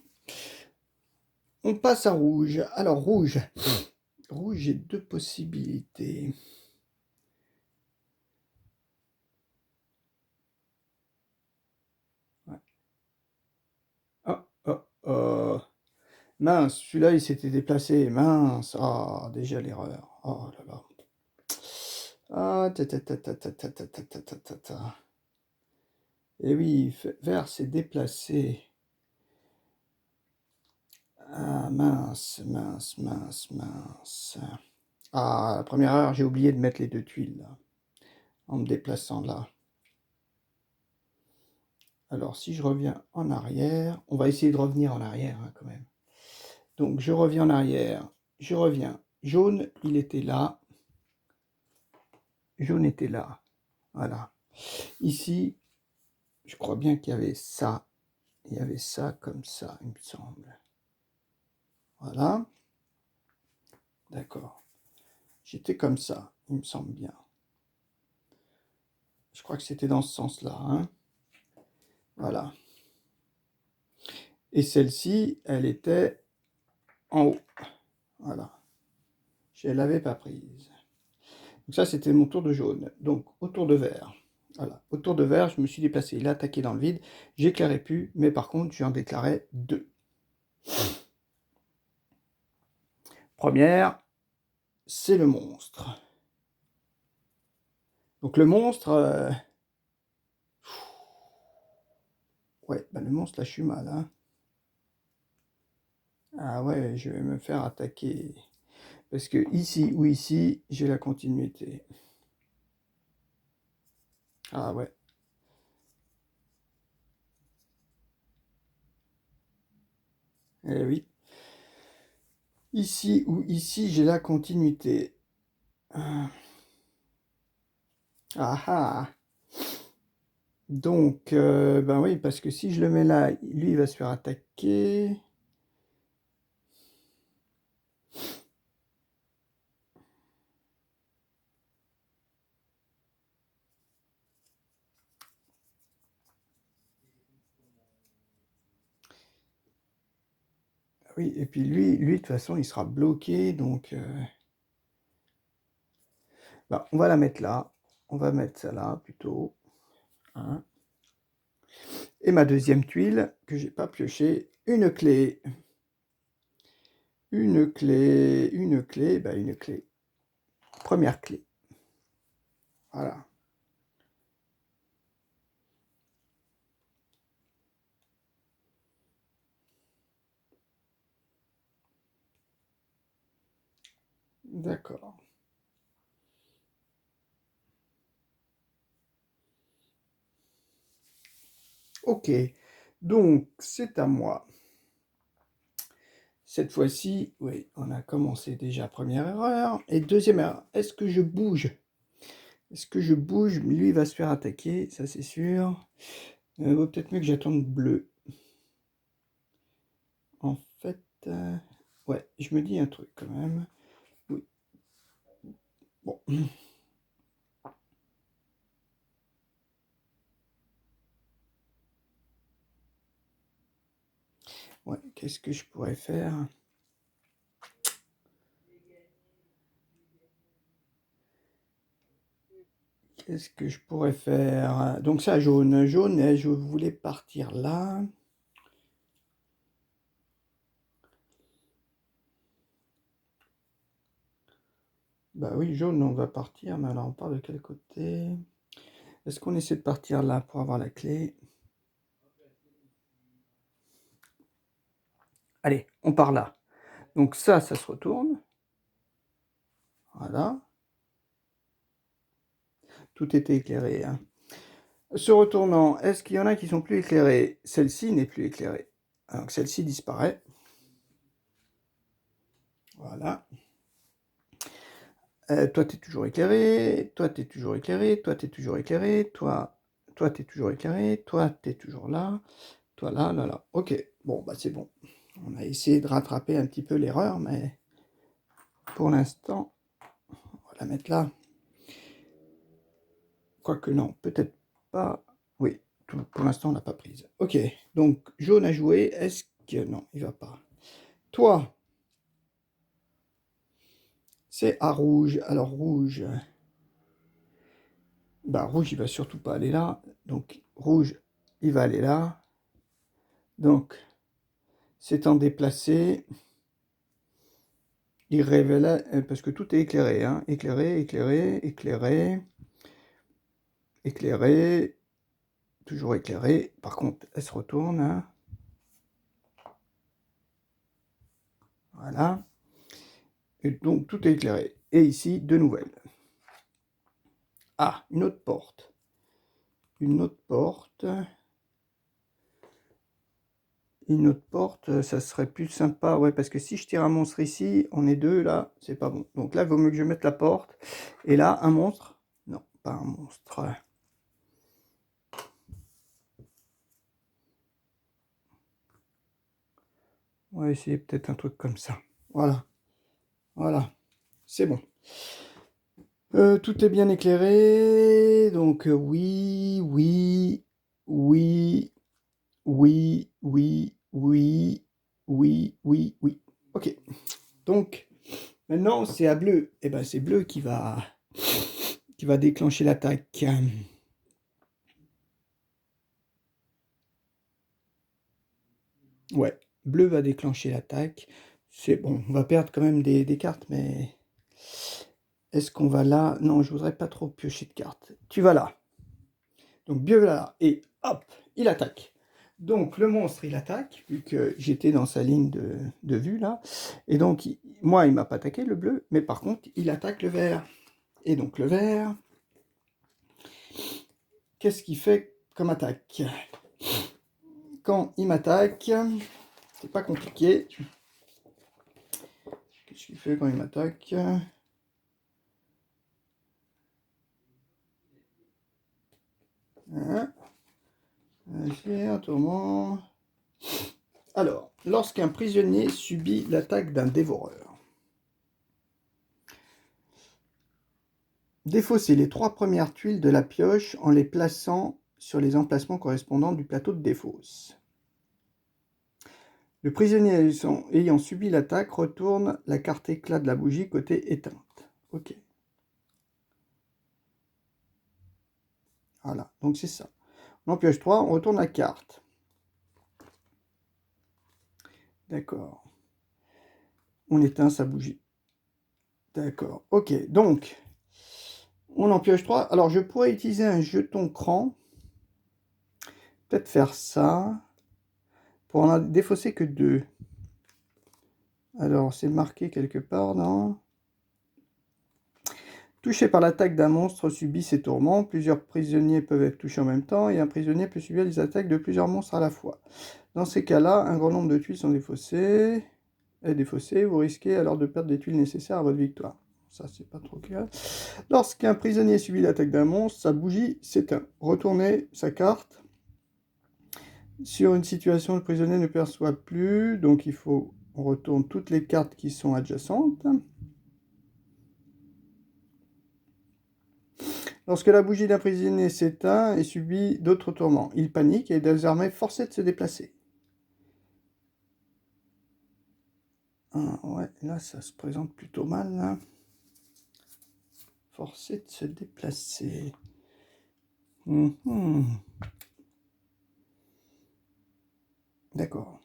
On passe à rouge. Alors, rouge. Rouge, j'ai deux possibilités. Ouais. Oh. Mince, celui-là, il s'était déplacé. Mince. Ah, déjà l'erreur. Oh là là. Ah, ta. Et oui, vert s'est déplacé. Ah, mince. Ah, la première heure, j'ai oublié de mettre les deux tuiles, là, en me déplaçant là. Alors, si je reviens en arrière, on va essayer de revenir en arrière, hein, quand même. Donc, je reviens en arrière, je reviens. Jaune, il était là. Jaune était là. Voilà. Ici, je crois bien qu'il y avait ça. Il y avait ça comme ça, il me semble. Voilà. D'accord. J'étais comme ça, il me semble bien. Je crois que c'était dans ce sens-là, hein. Voilà. Et celle-ci, elle était en haut. Voilà. Je ne l'avais pas prise. Donc ça, c'était mon tour de jaune. Donc, au tour de vert. Voilà. Au tour de vert, je me suis déplacé. Il a attaqué dans le vide. J'éclairais plus, mais par contre, j'en déclarais deux. Première, c'est le monstre. Donc le monstre... Ouais, bah le monstre, là, je suis mal, hein. Ah ouais, je vais me faire attaquer. Parce que ici ou ici, j'ai la continuité. Ah ouais. Eh oui. Ici ou ici, j'ai la continuité. Ah ah. Donc, ben oui, parce que si je le mets là, lui, il va se faire attaquer. Oui, et puis lui, de toute façon, il sera bloqué, donc... Ben, on va la mettre là. On va mettre ça là, plutôt. Hein. Et ma deuxième tuile, que j'ai pas pioché, une clé. Une clé. Ben une clé. Première clé. Voilà. D'accord. Ok. Donc, c'est à moi. Cette fois-ci, oui, on a commencé déjà première erreur. Et deuxième erreur, est-ce que je bouge? Est-ce que je bouge? Lui, il va se faire attaquer, ça c'est sûr. Vaut peut-être mieux que j'attende bleu. En fait, ouais, je me dis un truc quand même. Oui. Bon. Ouais, qu'est-ce que je pourrais faire? Qu'est-ce que je pourrais faire? Donc ça, jaune, jaune, et je voulais partir là. Bah oui, jaune, on va partir, mais alors on part de quel côté? Est-ce qu'on essaie de partir là pour avoir la clé? Allez, on part là. Donc ça se retourne. Voilà. Tout était éclairé, hein. Se retournant, est-ce qu'il y en a qui sont plus éclairés? Celle-ci n'est plus éclairée. Donc celle-ci disparaît. Voilà. Toi, tu es toujours éclairé. Toi, tu es toujours éclairé. Toi, tu es toujours éclairé. Toi, tu es toujours éclairé. Toi, tu es toujours là. Toi, là, là, là. Ok. Bon, bah c'est bon. On a essayé de rattraper un petit peu l'erreur, mais pour l'instant, on va la mettre là. Quoique non, peut-être pas. Oui, pour l'instant, on l'a pas prise. Ok, donc jaune à jouer. Est-ce que... Non, il va pas. Toi, c'est à rouge. Alors rouge, bah rouge, il va surtout pas aller là. Donc rouge, il va aller là. Donc, s'étant déplacé, il révèle, parce que tout est éclairé, hein. Éclairé, éclairé, éclairé, éclairé, toujours éclairé. Par contre, elle se retourne, hein. Voilà. Et donc, tout est éclairé. Et ici, deux nouvelles. Ah, une autre porte. Une autre porte. Une autre porte, ça serait plus sympa. Ouais, parce que si je tire un monstre ici, on est deux, là, c'est pas bon. Donc là, il vaut mieux que je mette la porte. Et là, un monstre. Non, pas un monstre. On va essayer peut-être un truc comme ça. Voilà. Voilà. C'est bon. Tout est bien éclairé. Donc oui, oui, oui, oui, oui, oui, oui, oui, oui. Ok. Donc maintenant c'est à bleu. Et ben c'est bleu qui va déclencher l'attaque. Ouais, bleu va déclencher l'attaque. C'est bon, on va perdre quand même des cartes, mais est-ce qu'on va là? Non, je voudrais pas trop piocher de cartes. Tu vas là. Donc bleu va là. Et hop, il attaque. Donc le monstre, il attaque, vu que j'étais dans sa ligne de vue là. Et donc, moi, il m'a pas attaqué le bleu, mais par contre, il attaque le vert. Et donc le vert, qu'est-ce qu'il fait comme attaque? Quand il m'attaque, c'est pas compliqué. Qu'est-ce qu'il fait quand il m'attaque? Hein? Un tourment. Alors, lorsqu'un prisonnier subit l'attaque d'un dévoreur, défaussez les 3 premières tuiles de la pioche en les plaçant sur les emplacements correspondants du plateau de défausse. Le prisonnier ayant subi l'attaque retourne la carte éclat de la bougie côté éteinte. Ok. Voilà, donc c'est ça. On en pioche 3, on retourne la carte. D'accord. On éteint sa bougie. D'accord. Ok, donc, on en pioche 3. Alors, je pourrais utiliser un jeton cran. Peut-être faire ça. Pour en défausser que 2. Alors, c'est marqué quelque part, non? Touché par l'attaque d'un monstre subit ses tourments. Plusieurs prisonniers peuvent être touchés en même temps et un prisonnier peut subir les attaques de plusieurs monstres à la fois. Dans ces cas-là, un grand nombre de tuiles sont défaussées. Vous risquez alors de perdre des tuiles nécessaires à votre victoire. Ça, c'est pas trop clair. Lorsqu'un prisonnier subit l'attaque d'un monstre, sa bougie s'éteint. Retournez sa carte Sur une situation, le prisonnier ne perçoit plus, donc on retourne toutes les cartes qui sont adjacentes. Lorsque la bougie d'un prisonnier s'éteint et subit d'autres tourments, il panique et est désormais forcé de se déplacer. Ah, ouais, là ça se présente plutôt mal, là. Forcé de se déplacer. D'accord.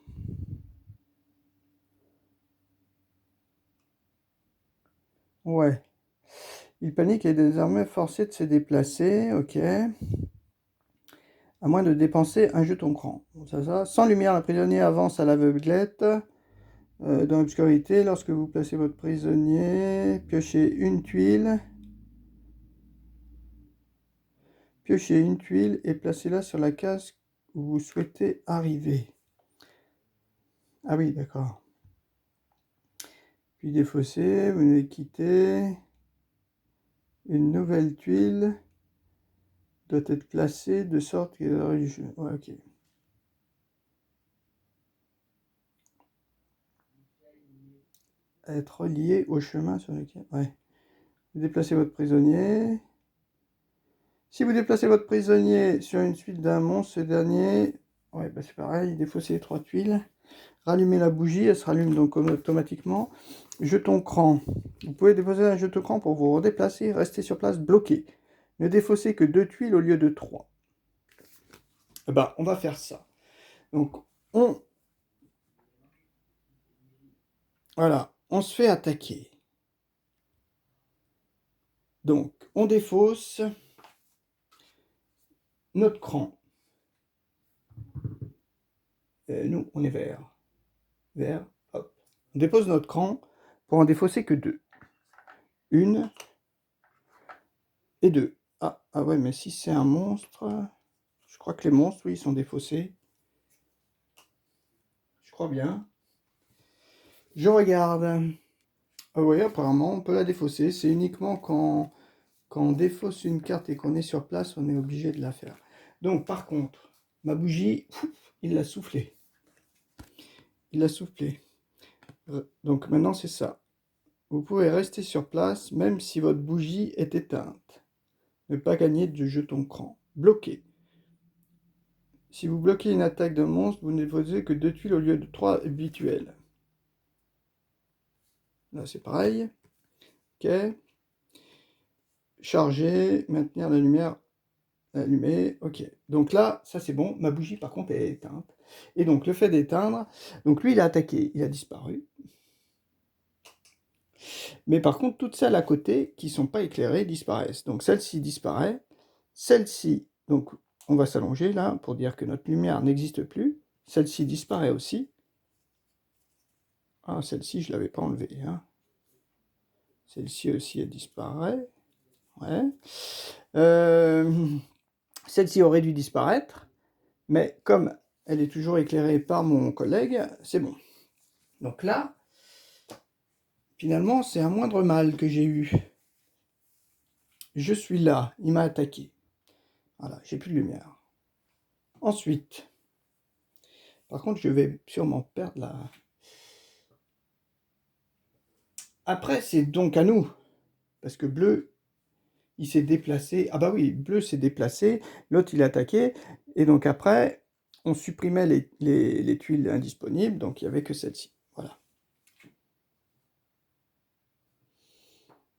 Ouais. Il panique et est désormais forcé de se déplacer, ok. À moins de dépenser un jeton cran. Bon, ça. Sans lumière, le prisonnier avance à l'aveuglette. Dans l'obscurité, lorsque vous placez votre prisonnier, piochez une tuile. Piochez une tuile et placez-la sur la case où vous souhaitez arriver. Ah oui, d'accord. Puis défaussez, vous venez quitter. Une nouvelle tuile doit être placée de sorte que... Ouais, ok. Être relié au chemin sur lequel... Ouais. Vous déplacez votre prisonnier. Si vous déplacez votre prisonnier sur une suite d'un monstre, ce dernier... Ouais, bah c'est pareil, défaussez les 3 tuiles. Rallumez la bougie, elle se rallume donc automatiquement. Jeton cran. Vous pouvez déposer un jeton cran pour vous redéplacer, rester sur place bloqué. Ne défaussez que 2 tuiles au lieu de 3. Eh ben, on va faire ça. Donc, voilà, on se fait attaquer. Donc, on défausse notre cran. Nous, on est vert. Vert, hop. On dépose notre cran pour en défausser que 2. 1 et 2. Ah ouais, mais si c'est un monstre... Je crois que les monstres, oui, ils sont défaussés. Je crois bien. Je regarde. Ah oui, apparemment, on peut la défausser. C'est uniquement quand on défausse une carte et qu'on est sur place, on est obligé de la faire. Donc, par contre, ma bougie, il l'a soufflé. Il l'a soufflé. Donc, maintenant, c'est ça. Vous pouvez rester sur place, même si votre bougie est éteinte. Ne pas gagner de jeton cran. Bloqué. Si vous bloquez une attaque d'un monstre, vous ne déposez que 2 tuiles au lieu de 3 habituelles. Là, c'est pareil. Ok. Charger, maintenir la lumière allumée. Ok. Donc là, ça c'est bon. Ma bougie, par contre, est éteinte. Et donc, le fait d'éteindre, donc lui, il a attaqué, il a disparu. Mais par contre, toutes celles à côté qui ne sont pas éclairées disparaissent. Donc, celle-ci disparaît. Celle-ci, donc, on va s'allonger là pour dire que notre lumière n'existe plus. Celle-ci disparaît aussi. Ah, celle-ci, je ne l'avais pas enlevée. Hein. Celle-ci aussi, elle disparaît. Ouais. Celle-ci aurait dû disparaître, mais comme elle est toujours éclairée par mon collègue, c'est bon. Donc là, finalement, c'est un moindre mal que j'ai eu. Je suis là, il m'a attaqué. Voilà, j'ai plus de lumière. Ensuite, par contre, je vais sûrement perdre la... Après, c'est donc à nous, parce que bleu, il s'est déplacé. Ah bah oui, bleu s'est déplacé, l'autre il a attaqué, et donc après, on supprimait les tuiles indisponibles, donc il n'y avait que celle-ci. Voilà.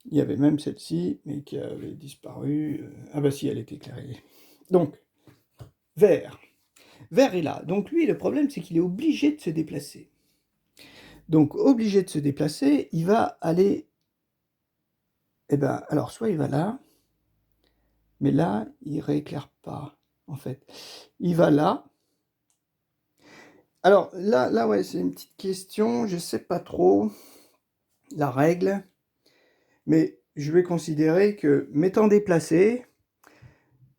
Il y avait même celle-ci, mais qui avait disparu. Ah bah si, elle était éclairée. Donc, vert. Vert est là. Donc lui, le problème, c'est qu'il est obligé de se déplacer. Donc, obligé de se déplacer, il va aller... Eh ben, alors, soit il va là, mais là, il rééclaire pas, en fait. Il va là. Alors, là ouais, c'est une petite question, je sais pas trop la règle, mais je vais considérer que, m'étant déplacé,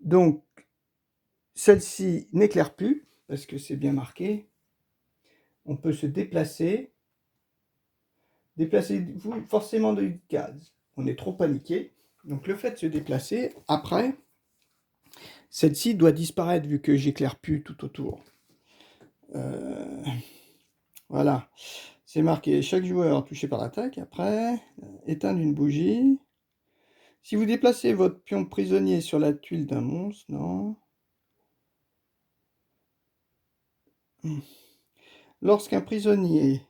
donc, celle-ci n'éclaire plus, parce que c'est bien marqué. On peut se déplacer. Déplacez-vous forcément d'une case. On est trop paniqué. Donc le fait de se déplacer, après, celle-ci doit disparaître vu que j'éclaire plus tout autour. Voilà. C'est marqué, chaque joueur touché par l'attaque, après, éteindre une bougie. Si vous déplacez votre pion prisonnier sur la tuile d'un monstre, non. Lorsqu'un prisonnier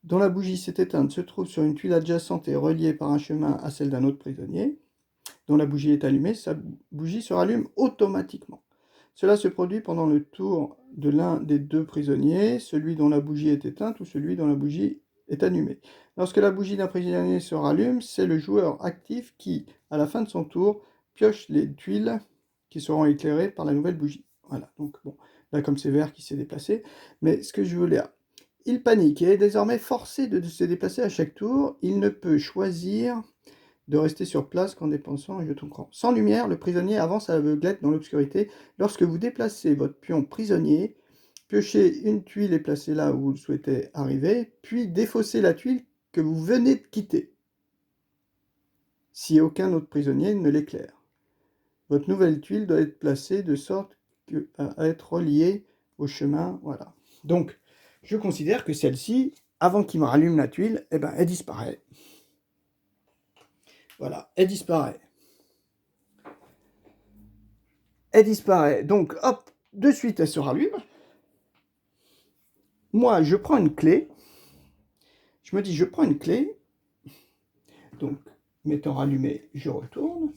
dont la bougie s'est éteinte se trouve sur une tuile adjacente et reliée par un chemin à celle d'un autre prisonnier, dont la bougie est allumée, sa bougie se rallume automatiquement. Cela se produit pendant le tour de l'un des deux prisonniers, celui dont la bougie est éteinte ou celui dont la bougie est allumée. Lorsque la bougie d'un prisonnier se rallume, c'est le joueur actif qui, à la fin de son tour, pioche les tuiles qui seront éclairées par la nouvelle bougie. Voilà, donc bon, là comme c'est vert qui s'est déplacé, mais ce que je voulais... Il panique et est désormais forcé de se déplacer à chaque tour. Il ne peut choisir de rester sur place qu'en dépensant un jeton cran. Sans lumière, le prisonnier avance à l'aveuglette dans l'obscurité. Lorsque vous déplacez votre pion prisonnier, piochez une tuile et placez là où vous souhaitez arriver, puis défaussez la tuile que vous venez de quitter, si aucun autre prisonnier ne l'éclaire. Votre nouvelle tuile doit être placée de sorte à être reliée au chemin. Voilà. Donc, je considère que celle-ci, avant qu'il me rallume la tuile, eh ben, elle disparaît. Voilà, elle disparaît. Elle disparaît. Donc, hop, de suite, elle se rallume. Moi, je prends une clé. Je me dis, je prends une clé. Donc, m'étant rallumé, je retourne.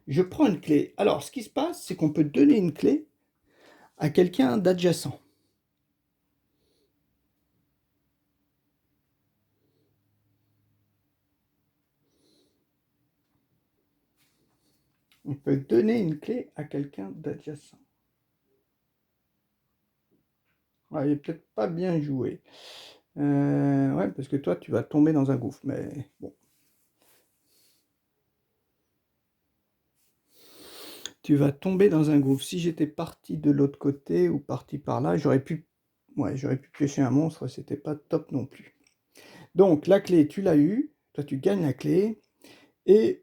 Je prends une clé. Alors, ce qui se passe, c'est qu'on peut donner une clé à quelqu'un d'adjacent. On peut donner une clé à quelqu'un d'adjacent. Ouais, il est peut-être pas bien joué. Ouais, parce que toi, tu vas tomber dans un gouffre. Mais bon. Tu vas tomber dans un gouffre. Si j'étais parti de l'autre côté ou parti par là, j'aurais pu piocher un monstre. C'était pas top non plus. Donc, la clé, tu l'as eue. Toi, tu gagnes la clé. Et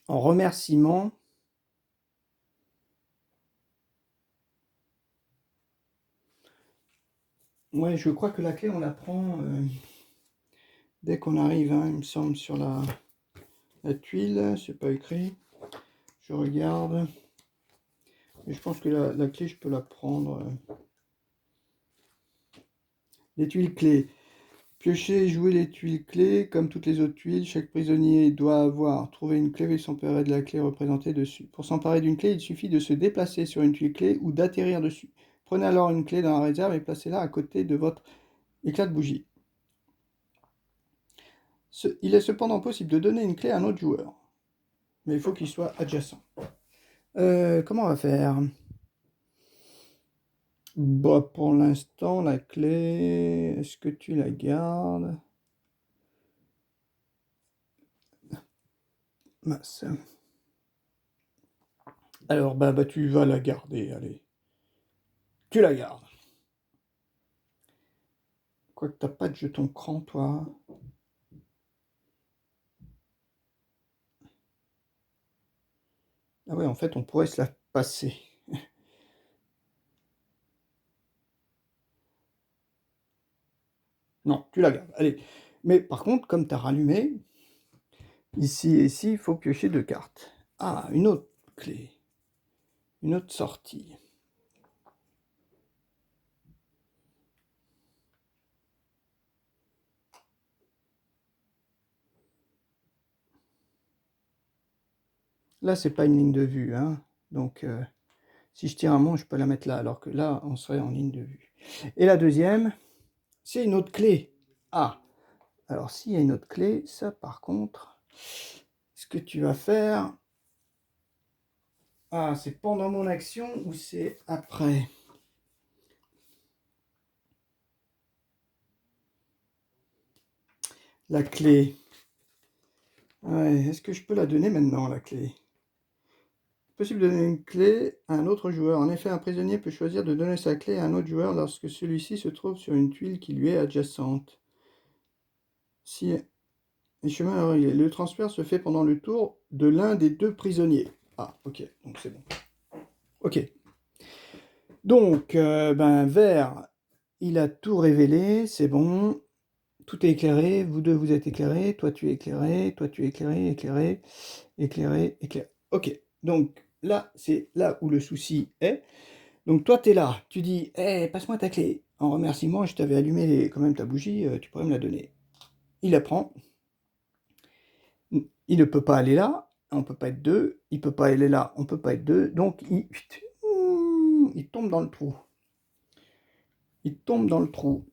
en remerciement, ouais, je crois que la clé, on la prend dès qu'on arrive, hein, il me semble, sur la tuile. C'est pas écrit. Je regarde. Mais je pense que la clé, je peux la prendre. Les tuiles clés. Piocher et jouer les tuiles clés. Comme toutes les autres tuiles, chaque prisonnier doit avoir trouvé une clé et s'emparer de la clé représentée dessus. Pour s'emparer d'une clé, il suffit de se déplacer sur une tuile clé ou d'atterrir dessus. Prenez alors une clé dans la réserve et placez-la à côté de votre éclat de bougie. Il est cependant possible de donner une clé à un autre joueur. Mais il faut qu'il soit adjacent. Comment on va faire? Bah, pour l'instant, la clé, est-ce que tu la gardes? Mince. Alors, bah, tu vas la garder, allez. Tu la gardes. Quoique t'as pas de jeton cran, toi. Ah ouais, en fait, on pourrait se la passer. Non, tu la gardes, allez. Mais par contre, comme tu as rallumé, ici et ici, il faut piocher 2 cartes. Ah, une autre clé. Une autre sortie. Là, c'est pas une ligne de vue, hein. Donc, si je tire un monstre, je peux la mettre là, alors que là, on serait en ligne de vue. Et la deuxième, c'est une autre clé. Ah, alors s'il y a une autre clé, ça par contre, ce que tu vas faire... Ah, c'est pendant mon action ou c'est après? La clé. Ouais, est-ce que je peux la donner maintenant, la clé? Possible de donner une clé à un autre joueur. En effet, un prisonnier peut choisir de donner sa clé à un autre joueur lorsque celui-ci se trouve sur une tuile qui lui est adjacente. Si les chemins, le transfert se fait pendant le tour de l'un des deux prisonniers. Ah, ok, donc c'est bon. Ok. Donc, ben, vert, il a tout révélé, c'est bon. Tout est éclairé, vous deux vous êtes éclairés, toi tu es éclairé, toi tu es éclairé, éclairé, éclairé, éclairé. Ok, donc là, c'est là où le souci est. Donc toi, tu es là, tu dis, hey, passe-moi ta clé. En remerciement, je t'avais allumé quand même ta bougie, tu pourrais me la donner. Il la prend. Il ne peut pas aller là, on ne peut pas être deux. Il ne peut pas aller là, on ne peut pas être deux. Donc il tombe dans le trou. Il tombe dans le trou.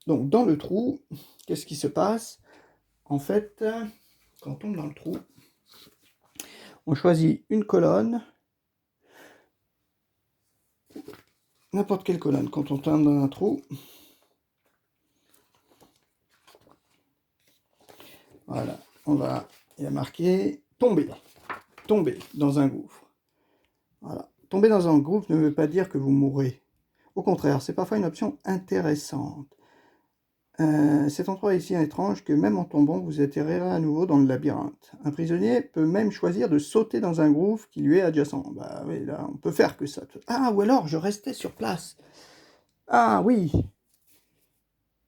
Donc dans le trou, qu'est-ce qui se passe? En fait, quand on tombe dans le trou, on choisit une colonne, n'importe quelle colonne. Quand on tombe dans un trou, voilà, il y a marqué tomber, tomber dans un gouffre. Voilà. Tomber dans un gouffre ne veut pas dire que vous mourrez. Au contraire, c'est parfois une option intéressante. Cet endroit est si étrange que même en tombant, vous atterrirez à nouveau dans le labyrinthe. Un prisonnier peut même choisir de sauter dans un gouffre qui lui est adjacent. Bah oui, là, on peut faire que ça. Ah, ou alors, je restais sur place. Ah oui.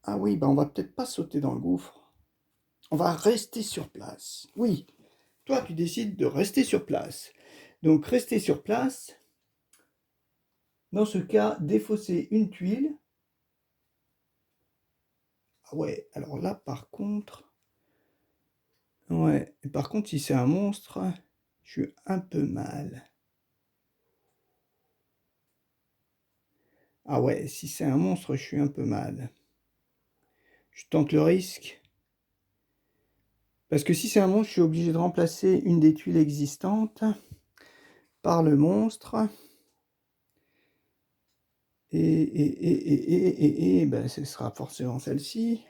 Ah oui, bah on va peut-être pas sauter dans le gouffre. On va rester sur place. Oui. Toi, tu décides de rester sur place. Donc, rester sur place, dans ce cas, défausser une tuile. Ah ouais, alors là, par contre... Ouais, et par contre, si c'est un monstre, je suis un peu mal. Ah ouais, si c'est un monstre, je suis un peu mal. Je tente le risque. Parce que si c'est un monstre, je suis obligé de remplacer une des tuiles existantes par le monstre. Et ben, ce sera forcément celle-ci.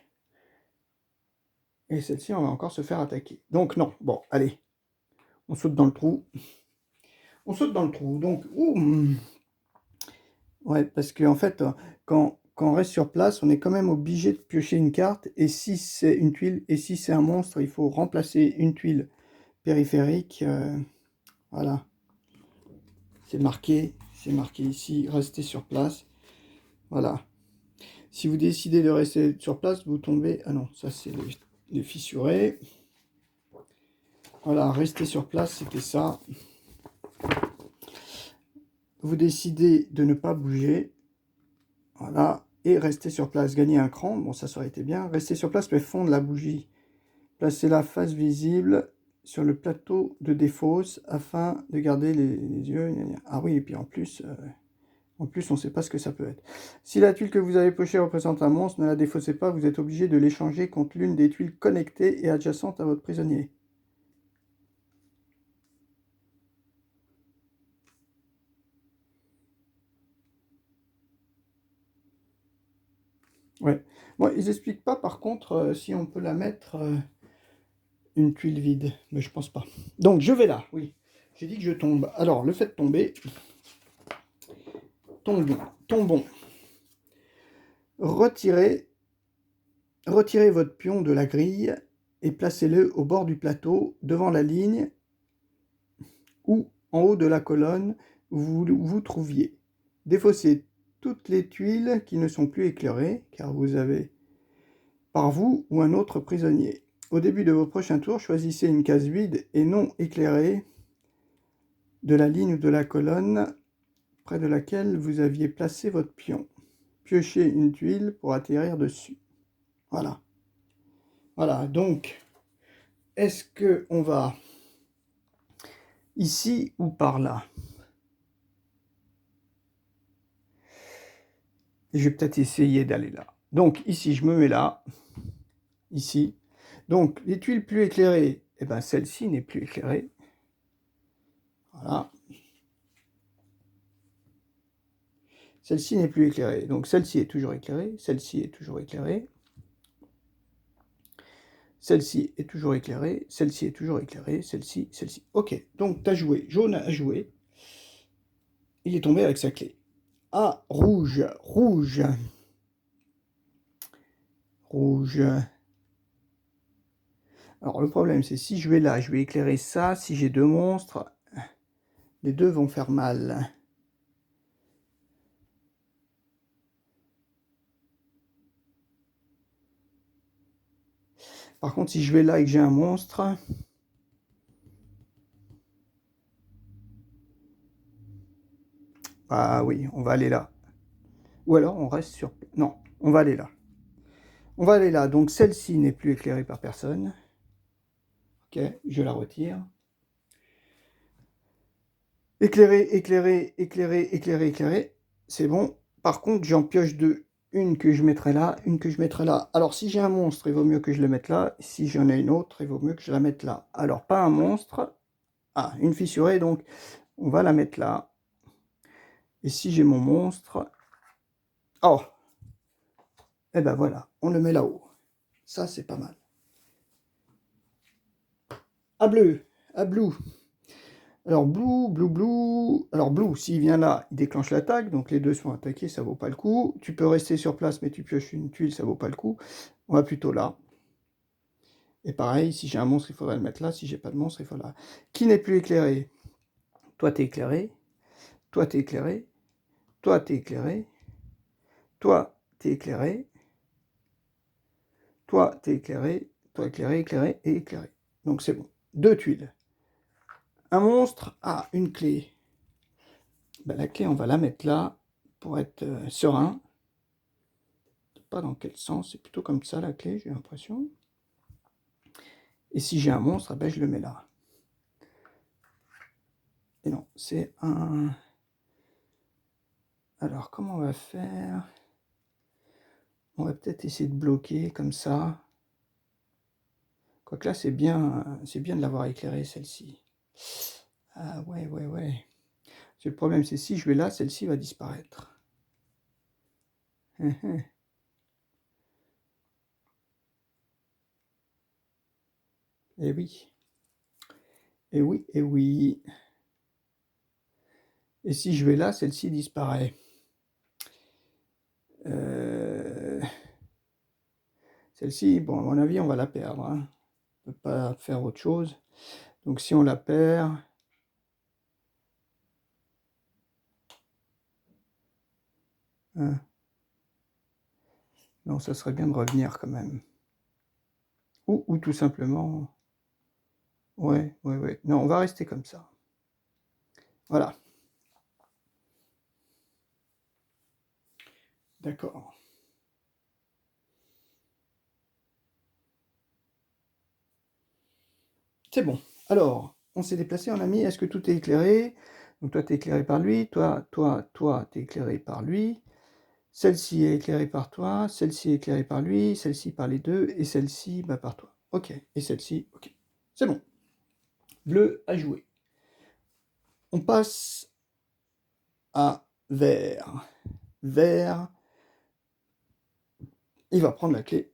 Et celle-ci, on va encore se faire attaquer. Donc non, bon, allez. On saute dans le trou. On saute dans le trou. Donc, ouais, parce qu'en fait, quand on reste sur place, on est quand même obligé de piocher une carte. Et si c'est une tuile, et si c'est un monstre, il faut remplacer une tuile périphérique. Voilà. C'est marqué ici, rester sur place. Voilà. Si vous décidez de rester sur place, vous tombez... Ah non, ça c'est les fissurés. Voilà, rester sur place, c'était ça. Vous décidez de ne pas bouger. Voilà. Et rester sur place, gagner un cran. Bon, ça aurait été bien. Rester sur place, mais fondre la bougie. Placez-la face visible sur le plateau de défausse afin de garder les yeux. Ah oui, et puis en plus, on ne sait pas ce que ça peut être. Si la tuile que vous avez pochée représente un monstre, ne la défaussez pas, vous êtes obligé de l'échanger contre l'une des tuiles connectées et adjacentes à votre prisonnier. Ouais. Bon, ils n'expliquent pas par contre si on peut la mettre une tuile vide, mais je pense pas. Donc je vais là, oui. J'ai dit que je tombe. Alors le fait de tomber, tombons. Retirez votre pion de la grille et placez-le au bord du plateau, devant la ligne ou en haut de la colonne où vous vous trouviez. Défaussez toutes les tuiles qui ne sont plus éclairées, car vous avez par vous ou un autre prisonnier. Au début de vos prochains tours, choisissez une case vide et non éclairée de la ligne ou de la colonne près de laquelle vous aviez placé votre pion. Piochez une tuile pour atterrir dessus. Voilà. Voilà, donc, est-ce qu'on va ici ou par là? Et je vais peut-être essayer d'aller là. Donc, ici, je me mets là. Ici. Donc, les tuiles plus éclairées, eh ben, celle-ci n'est plus éclairée. Voilà. Celle-ci n'est plus éclairée. Donc, celle-ci est toujours éclairée. Celle-ci est toujours éclairée. Celle-ci est toujours éclairée. Celle-ci est toujours éclairée. Celle-ci, celle-ci. Ok. Donc, tu as joué. Jaune a joué. Il est tombé avec sa clé. Ah, rouge. Rouge. Rouge. Alors, le problème, c'est si je vais là, je vais éclairer ça. Si j'ai deux monstres, les deux vont faire mal. Par contre, si je vais là et que j'ai un monstre... Ah oui, on va aller là. Ou alors on reste sur... Non, on va aller là. On va aller là. Donc celle-ci n'est plus éclairée par personne. Ok, je la retire. Éclairé, éclairé, éclairé, éclairé, éclairé. C'est bon. Par contre, j'en pioche deux. Une que je mettrai là, une que je mettrai là. Alors, si j'ai un monstre, il vaut mieux que je le mette là. Si j'en ai une autre, il vaut mieux que je la mette là. Alors, pas un monstre. Ah, une fissurée, donc on va la mettre là. Et si j'ai mon monstre... Oh! Eh ben voilà, on le met là-haut. Ça, c'est pas mal. À bleu, à blue. Alors, blue, blue, blue. Alors, blue, s'il vient là, il déclenche l'attaque. Donc, les deux sont attaqués, ça vaut pas le coup. Tu peux rester sur place, mais tu pioches une tuile, ça vaut pas le coup. On va plutôt là. Et pareil, si j'ai un monstre, il faudrait le mettre là. Si j'ai pas de monstre, il faut là. Qui n'est plus éclairé? Toi, t'es éclairé. Toi, t'es éclairé. Toi, t'es éclairé. Toi, t'es éclairé. Toi, t'es éclairé. Toi, éclairé, éclairé et éclairé. Donc, c'est bon. Deux tuiles. Un monstre a une clé. Ben, la clé, on va la mettre là pour être serein. Pas dans quel sens, c'est plutôt comme ça la clé, j'ai l'impression. Et si j'ai un monstre, ben, je le mets là. Et non, c'est un... Alors, comment on va faire? On va peut-être essayer de bloquer comme ça. Quoique là, c'est bien de l'avoir éclairé, celle-ci. Ah ouais, ouais, ouais. Le problème, c'est si je vais là, celle-ci va disparaître. Et oui. Et oui, et oui. Et si je vais là, celle-ci disparaît. Celle-ci, bon, à mon avis, on va la perdre. Hein. On ne peut pas faire autre chose. Donc si on la perd... Hein, non, ça serait bien de revenir quand même. Ou tout simplement... Ouais, ouais, ouais. Non, on va rester comme ça. Voilà. D'accord. C'est bon. Alors, on s'est déplacé, on a mis, est-ce que tout est éclairé? Donc toi, tu es éclairé par lui, toi, tu es éclairé par lui. Celle-ci est éclairée par toi, celle-ci est éclairée par lui, celle-ci par les deux, et celle-ci bah, par toi. Ok, et celle-ci, ok. C'est bon. Bleu à jouer. On passe à vert. Vert, il va prendre la clé.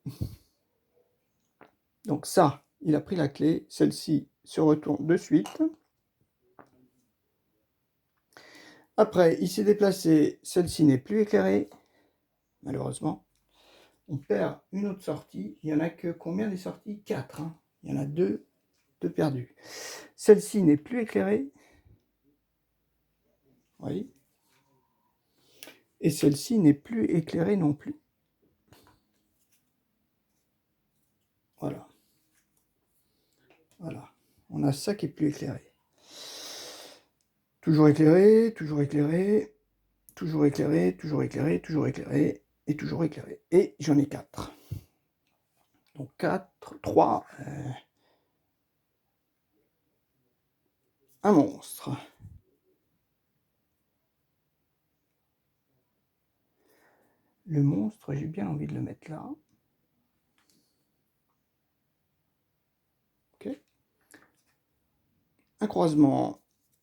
Donc ça, il a pris la clé. Celle-ci se retourne de suite. Après, il s'est déplacé. Celle-ci n'est plus éclairée, malheureusement. On perd une autre sortie. Il n'y en a que combien des sorties? 4. Hein. Il y en a deux perdues. Celle-ci n'est plus éclairée. Oui. Et celle-ci n'est plus éclairée non plus. Voilà. Voilà. On a ça qui est plus éclairé. Toujours éclairé, toujours éclairé, toujours éclairé, toujours éclairé, toujours éclairé, et toujours éclairé. Et j'en ai 4. Donc 4, 3, un monstre. Le monstre, j'ai bien envie de le mettre là. Ok. Un croisement.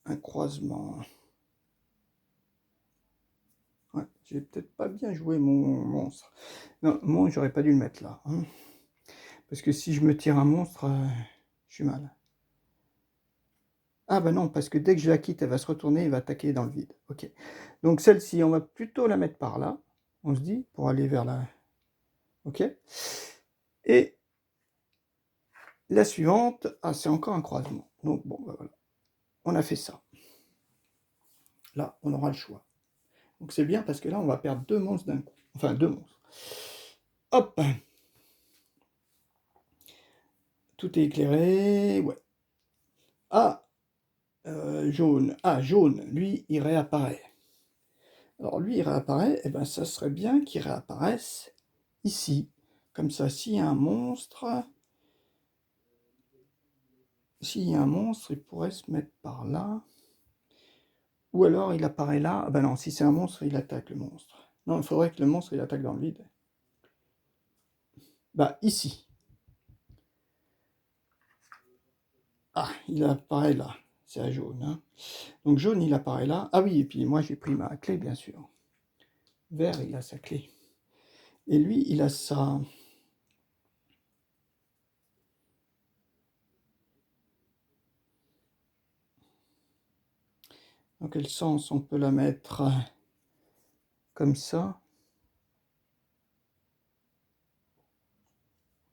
Un croisement. Ouais, j'ai peut-être pas bien joué mon monstre. Non, moi, j'aurais pas dû le mettre là. Hein. Parce que si je me tire un monstre, je suis mal. Ah bah non, parce que dès que je la quitte, elle va se retourner et va attaquer dans le vide. Ok. Donc celle-ci, on va plutôt la mettre par là, on se dit, pour aller vers la... Ok. Et la suivante, ah, c'est encore un croisement. Donc bon, bah voilà. On a fait ça. Là, on aura le choix. Donc c'est bien parce que là, on va perdre deux monstres d'un coup. Enfin, deux monstres. Hop. tout est éclairé, ouais. Ah, jaune. Ah, jaune, lui, il réapparaît. Alors lui, il réapparaît, et ben ça serait bien qu'il réapparaisse ici. Comme ça, s'il y a un monstre, il pourrait se mettre par là. Ou alors il apparaît là. Ah ben non, si c'est un monstre, il attaque le monstre. Non, il faudrait que le monstre, il attaque dans le vide. Bah, ici. Ah, il apparaît là. C'est à jaune. Hein. Donc jaune, il apparaît là. Ah oui, et puis moi, j'ai pris ma clé, bien sûr. Vert, il a sa clé. Et lui, il a ça. Dans quel sens on peut la mettre comme ça?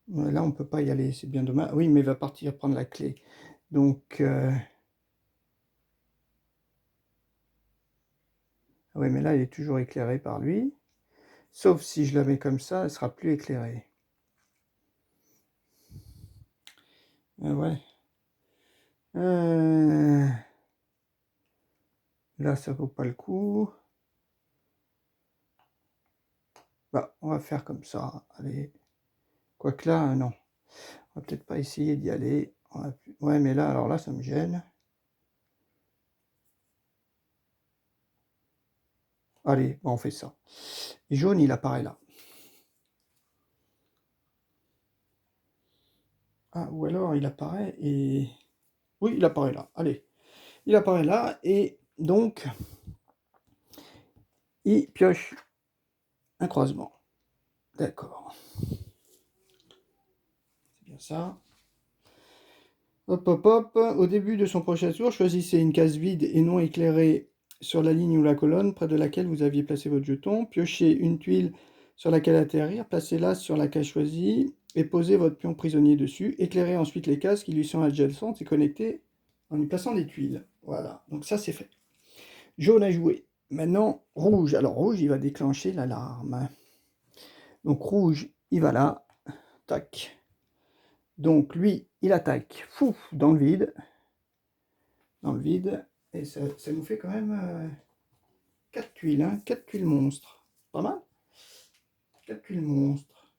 Là, on ne peut pas y aller, c'est bien dommage. Oui, mais il va partir prendre la clé. Donc, oui, mais là, elle est toujours éclairée par lui. Sauf si je la mets comme ça, elle sera plus éclairée. Ouais. Là, ça vaut pas le coup. Bah, on va faire comme ça. Allez. Quoique là, non. On va peut-être pas essayer d'y aller. Ouais, mais là, alors là, ça me gêne. Allez, bon, on fait ça. Et jaune, il apparaît là. Ah, ou alors il apparaît et... Oui, il apparaît là. Allez. Il apparaît là et donc, il pioche un croisement. D'accord. C'est bien ça. Hop, hop, hop. Au début de son prochain tour, choisissez une case vide et non éclairée sur la ligne ou la colonne près de laquelle vous aviez placé votre jeton. Piochez une tuile sur laquelle atterrir, placez-la sur la case choisie et posez votre pion prisonnier dessus. Éclairez ensuite les cases qui lui sont adjacentes et connectées en y plaçant des tuiles. Voilà, donc ça c'est fait. Jaune à jouer. Maintenant, rouge. Alors rouge, il va déclencher l'alarme. Donc rouge, il va là. Tac. Donc lui, il attaque. Fou, dans le vide. Dans le vide. Et ça nous fait quand même 4 tuiles. Hein, 4 tuiles monstres. Pas mal. 4 tuiles monstres.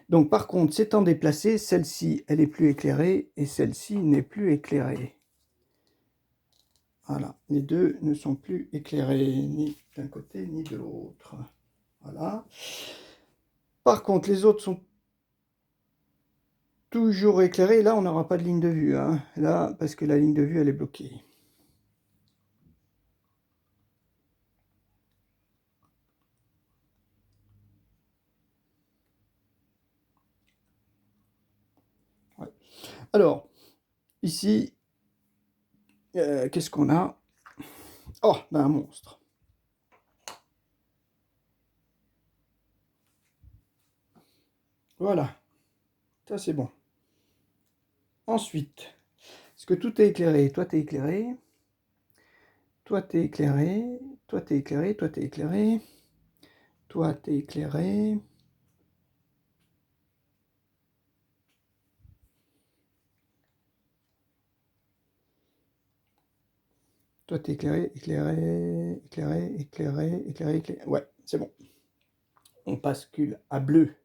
Donc par contre, s'étant déplacée, celle-ci, elle est plus éclairée. Et celle-ci n'est plus éclairée. Voilà. Les deux ne sont plus éclairés. Ni d'un côté, ni de l'autre. Voilà. Par contre, les autres sont toujours éclairés. Là, on n'aura pas de ligne de vue. Hein. Là, parce que la ligne de vue, elle est bloquée. Ouais. Alors, ici, qu'est-ce qu'on a? Oh, ben un monstre. Voilà. Ça, c'est bon. Ensuite, est-ce que tout est éclairé? Toi, t'es éclairé. Toi, t'es éclairé. Toi, t'es éclairé. Toi, t'es éclairé. Toi, t'es éclairé. Toi, t'es éclairé, éclairé, éclairé, éclairé, éclairé, éclairé. Ouais, c'est bon. On bascule à bleu.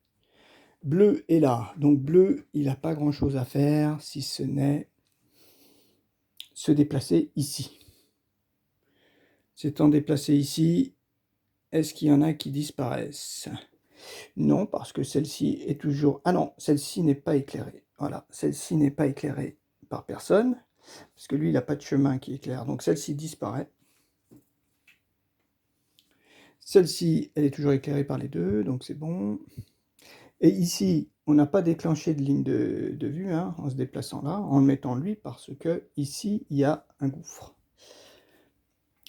Bleu est là. Donc bleu, il n'a pas grand-chose à faire, si ce n'est se déplacer ici. S'étant déplacé ici, est-ce qu'il y en a qui disparaissent? Non, parce que celle-ci est toujours... Ah non, celle-ci n'est pas éclairée. Voilà, celle-ci n'est pas éclairée par personne, parce que lui, il n'a pas de chemin qui éclaire. Donc celle-ci disparaît. Celle-ci, elle est toujours éclairée par les deux, donc c'est bon. Et ici, on n'a pas déclenché de ligne de vue hein, en se déplaçant là, en le mettant lui, parce que ici, il y a un gouffre.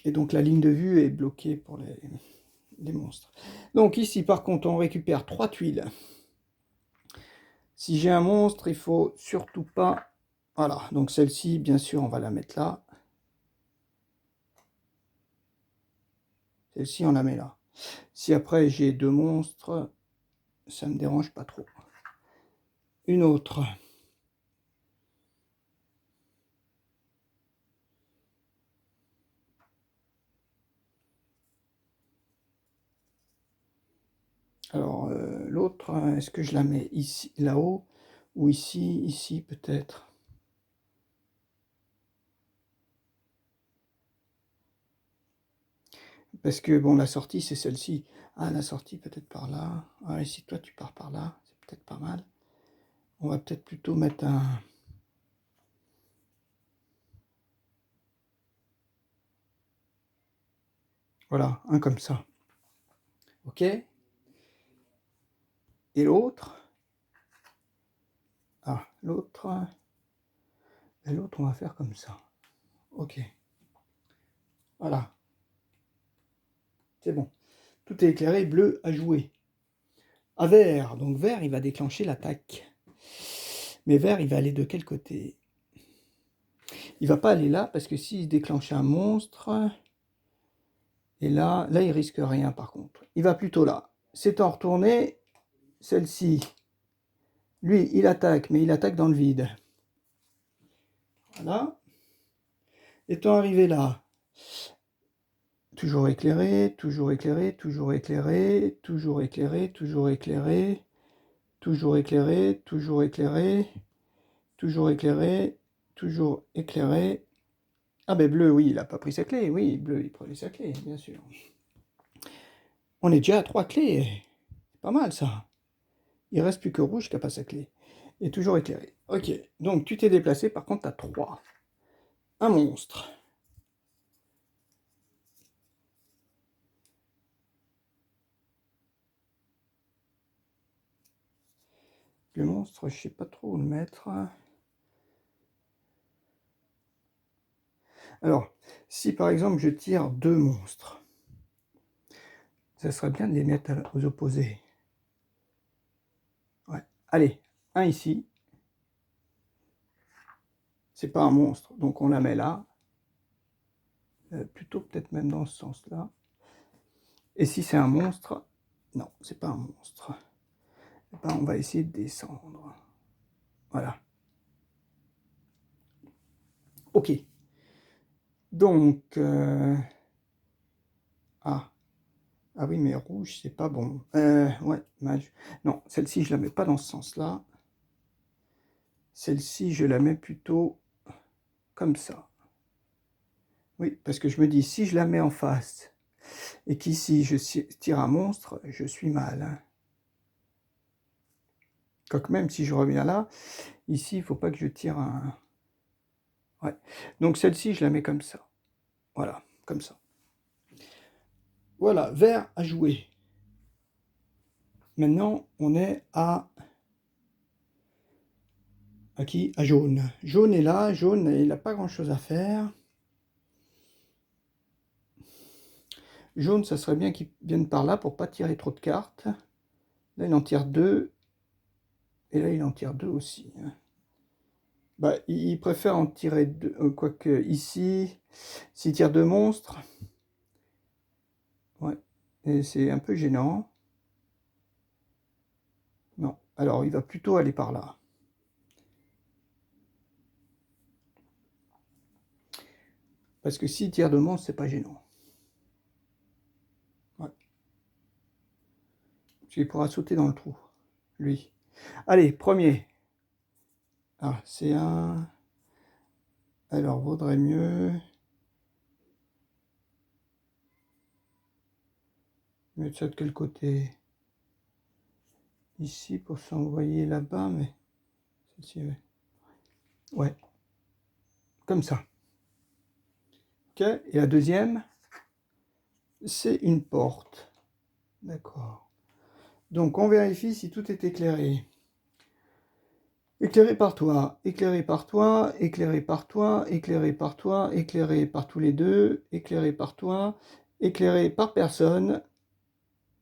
Et donc la ligne de vue est bloquée pour les monstres. Donc ici, par contre, on récupère 3 tuiles. Si j'ai un monstre, il faut surtout pas... Voilà, donc celle-ci, bien sûr, on va la mettre là. Celle-ci, on la met là. Si après j'ai 2 monstres, ça me dérange pas trop. une autre. Alors, l'autre, est-ce que je la mets ici, là-haut, ou ici, ici peut-être? Parce que, bon, la sortie, c'est celle-ci. Ah, la sortie, peut-être par là. Ah, et si toi, tu pars par là, c'est peut-être pas mal. On va peut-être plutôt mettre un... Voilà, un comme ça. OK? Et l'autre? Ah, l'autre... Et l'autre, on va faire comme ça. OK. Voilà. C'est bon. Tout est éclairé, bleu à jouer. À vert. Donc vert, il va déclencher l'attaque. Mais vert, il va aller de quel côté? Il va pas aller là, parce que s'il déclenche un monstre... Et là, il risque rien par contre. Il va plutôt là. S'étant retourné, celle-ci, lui, il attaque, mais il attaque dans le vide. Voilà. Étant arrivé là, toujours éclairé, toujours éclairé, toujours éclairé, toujours éclairé, toujours éclairé, toujours éclairé, toujours éclairé, toujours éclairé, toujours éclairé. Ah ben bleu, oui, il n'a pas pris sa clé. Oui, bleu, il prenait sa clé, bien sûr. On est déjà à 3 clés. C'est pas mal ça. Il reste plus que rouge qui n'a pas sa clé. Et toujours éclairé. Ok, donc tu t'es déplacé, par contre, tu as 3. Un monstre. Le monstre, je sais pas trop où le mettre. Alors, si par exemple je tire 2 monstres, ça serait bien de les mettre aux opposés. Ouais. Allez, un ici. C'est pas un monstre, donc on la met là. Plutôt peut-être même dans ce sens-là. Et si c'est un monstre, non, c'est pas un monstre. Eh ben, on va essayer de descendre. Voilà. Ok. Donc, ah. Ah oui, mais rouge, c'est pas bon. Ouais, non, celle-ci, je la mets pas dans ce sens-là. Celle-ci, je la mets plutôt comme ça. Oui, parce que je me dis, si je la mets en face, et qu'ici, je tire un monstre, je suis mal. Hein. Quoique même si je reviens là, ici, il ne faut pas que je tire un... Ouais. Donc celle-ci, je la mets comme ça. Voilà, comme ça. Voilà, vert à jouer. Maintenant, on est à qui? À jaune. Jaune est là, jaune, il n'a pas grand-chose à faire. Jaune, ça serait bien qu'il vienne par là pour pas tirer trop de cartes. Là, il en tire 2. Et là, il en tire 2 aussi. Bah, il préfère en tirer 2. Quoique ici, s'il tire 2 monstres, ouais, et c'est un peu gênant. Non, alors il va plutôt aller par là. Parce que s'il tire 2 monstres, c'est pas gênant. Ouais. Parce qu'il pourra sauter dans le trou, lui. Allez, premier. Ah, c'est un... Alors, vaudrait mieux... mettre ça de quel côté? Ici, pour s'envoyer là-bas, mais... celle-ci, ouais. Ouais. Comme ça. Ok, et la deuxième, c'est une porte. D'accord. Donc, on vérifie si tout est éclairé. Éclairé par toi, éclairé par toi, éclairé par toi, éclairé par toi, éclairé par tous les deux, éclairé par toi, éclairé par personne.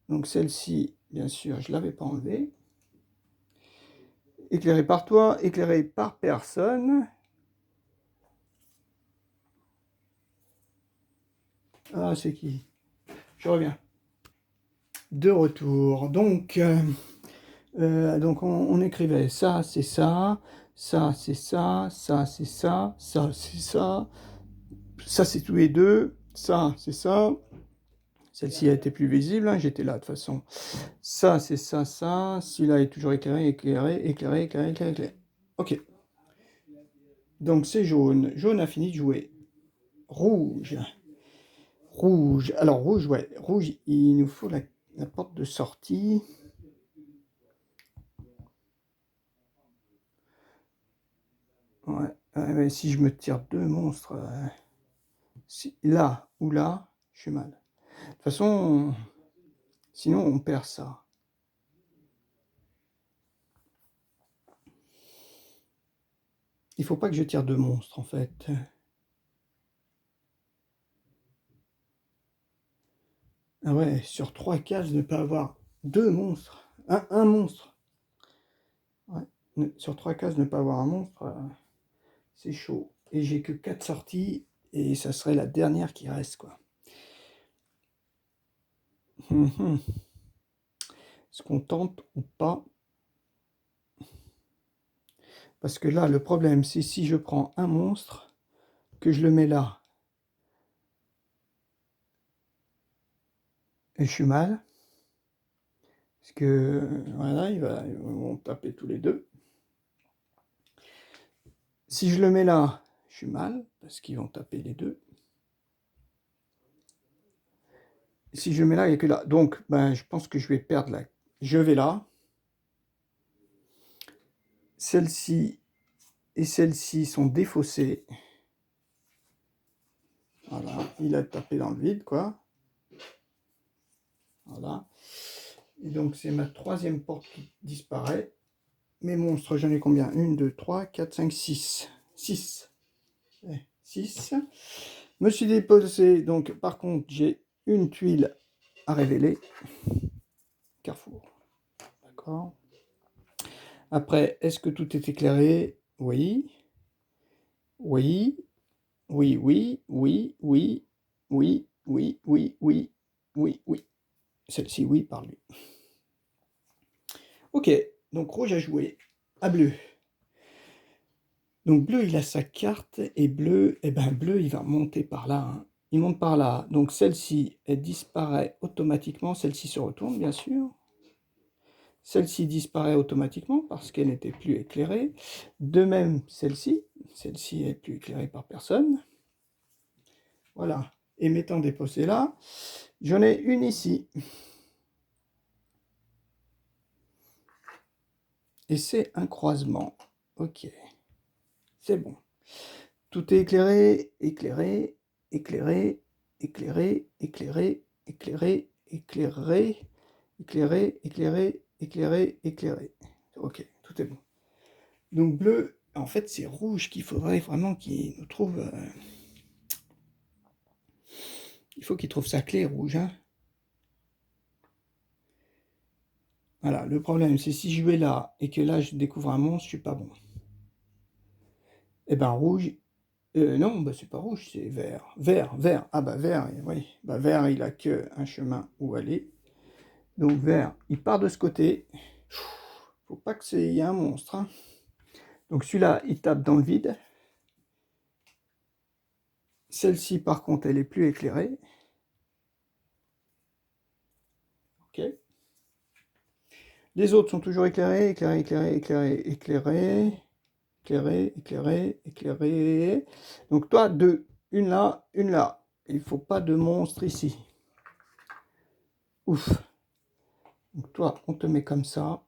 Donc celle-ci, bien sûr, je ne l'avais pas enlevée. Éclairé par toi, éclairé par personne. Ah, c'est qui? Je reviens. De retour. Donc, Donc on écrivait ça, c'est ça, ça, c'est ça, ça, c'est ça, ça, c'est ça, ça, c'est tous les deux, ça, c'est ça. Celle-ci a été plus visible, hein, j'étais là de toute façon. Ça, c'est ça, ça. Celui-là est toujours éclairé, éclairé, éclairé, éclairé, éclairé, éclairé. Ok. Donc c'est jaune. Jaune a fini de jouer. Rouge. Rouge. Alors rouge, ouais. Rouge, il nous faut la porte de sortie. Ouais. Ouais, si je me tire deux monstres, là ou là, je suis mal. De toute façon, sinon on perd ça. Il faut pas que je tire deux monstres en fait. Ah ouais, sur 3 cases, ne pas avoir deux monstres. Un monstre. Ouais. Sur 3 cases, ne pas avoir un monstre, c'est chaud. Et j'ai que 4 sorties, et ça serait la dernière qui reste, quoi. Est-ce qu'on tente ou pas? Parce que là, le problème, c'est si je prends un monstre, que je le mets là, et je suis mal. Parce que, voilà, ils vont taper tous les deux. Si je le mets là, je suis mal, parce qu'ils vont taper les deux. Si je le mets là, il n'y a que là. Donc, ben, je pense que je vais perdre là. Je vais là. Celle-ci et celle-ci sont défaussées. Voilà, il a tapé dans le vide, quoi. Voilà. Et donc, c'est ma troisième porte qui disparaît. Mes monstres, j'en ai combien? 1, 2, 3, 4, 5, 6. 6. 6. Me suis déposé, donc, par contre, j'ai une tuile à révéler. Carrefour. D'accord. Après, est-ce que tout est éclairé? Oui. Oui. Oui, oui, oui, oui, oui, oui, oui, oui, oui, oui. Celle-ci, oui, par lui. Ok, donc rouge a joué à bleu. Donc bleu, il a sa carte, et bleu, eh ben bleu, il va monter par là. Hein. Il monte par là. Donc celle-ci, elle disparaît automatiquement. Celle-ci se retourne, bien sûr. Celle-ci disparaît automatiquement parce qu'elle n'était plus éclairée. De même, celle-ci. Celle-ci est plus éclairée par personne. Voilà. Et m'étant déposé là, j'en ai une ici. Et c'est un croisement. Ok. C'est bon. Tout est éclairé, éclairé, éclairé, éclairé, éclairé, éclairé, éclairé, éclairé, éclairé, éclairé, éclairé. Ok, tout est bon. Donc bleu, en fait c'est rouge qu'il faudrait vraiment qu'il nous trouve... il faut qu'il trouve sa clé rouge. Hein. Voilà, le problème c'est si je vais là et que là je découvre un monstre, je suis pas bon. Eh ben rouge, non, bah, c'est pas rouge, c'est vert. Vert, vert. Ah bah vert, oui. Bah vert, il a que un chemin où aller. Donc vert, il part de ce côté. Faut pas que il y ait un monstre. Hein. Donc celui-là, il tape dans le vide. Celle-ci, par contre, elle est plus éclairée. Ok. Les autres sont toujours éclairés, éclairés, éclairés, éclairés, éclairés, éclairés, éclairés, éclairés. Donc toi, deux. Une là, une là. Il faut pas de monstre ici. Ouf. Donc toi, on te met comme ça.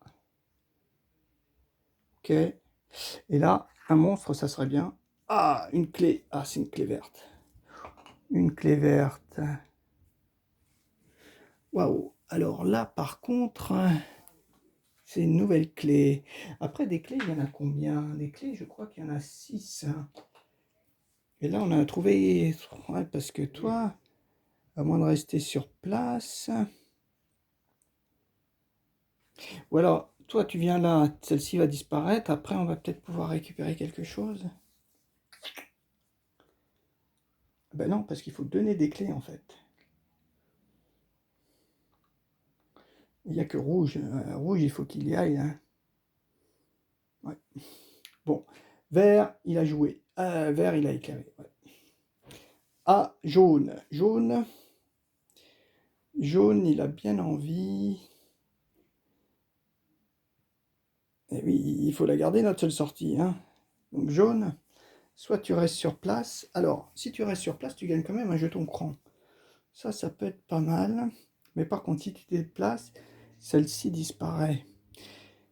Ok. Et là, un monstre, ça serait bien. Ah, une clé. Ah, c'est une clé verte. Une clé verte. Waouh. Alors là, par contre, c'est une nouvelle clé. Après, des clés, il y en a combien? Des clés, je crois qu'il y en a 6. Et là, on a trouvé... Ouais, parce que toi, à moins de rester sur place... Ou alors, toi, tu viens là, celle-ci va disparaître. Après, on va peut-être pouvoir récupérer quelque chose. Ben non, parce qu'il faut donner des clés, en fait. Il n'y a que rouge. Rouge, il faut qu'il y aille, hein. Ouais. Bon, vert, il a joué. Vert, il a éclairé. Ouais. Ah, jaune. Jaune, il a bien envie. Et oui, il faut la garder, notre seule sortie, hein. Donc jaune, soit tu restes sur place. Alors, si tu restes sur place, tu gagnes quand même un jeton cran. Ça peut être pas mal. Mais par contre, si tu te déplaces, celle-ci disparaît.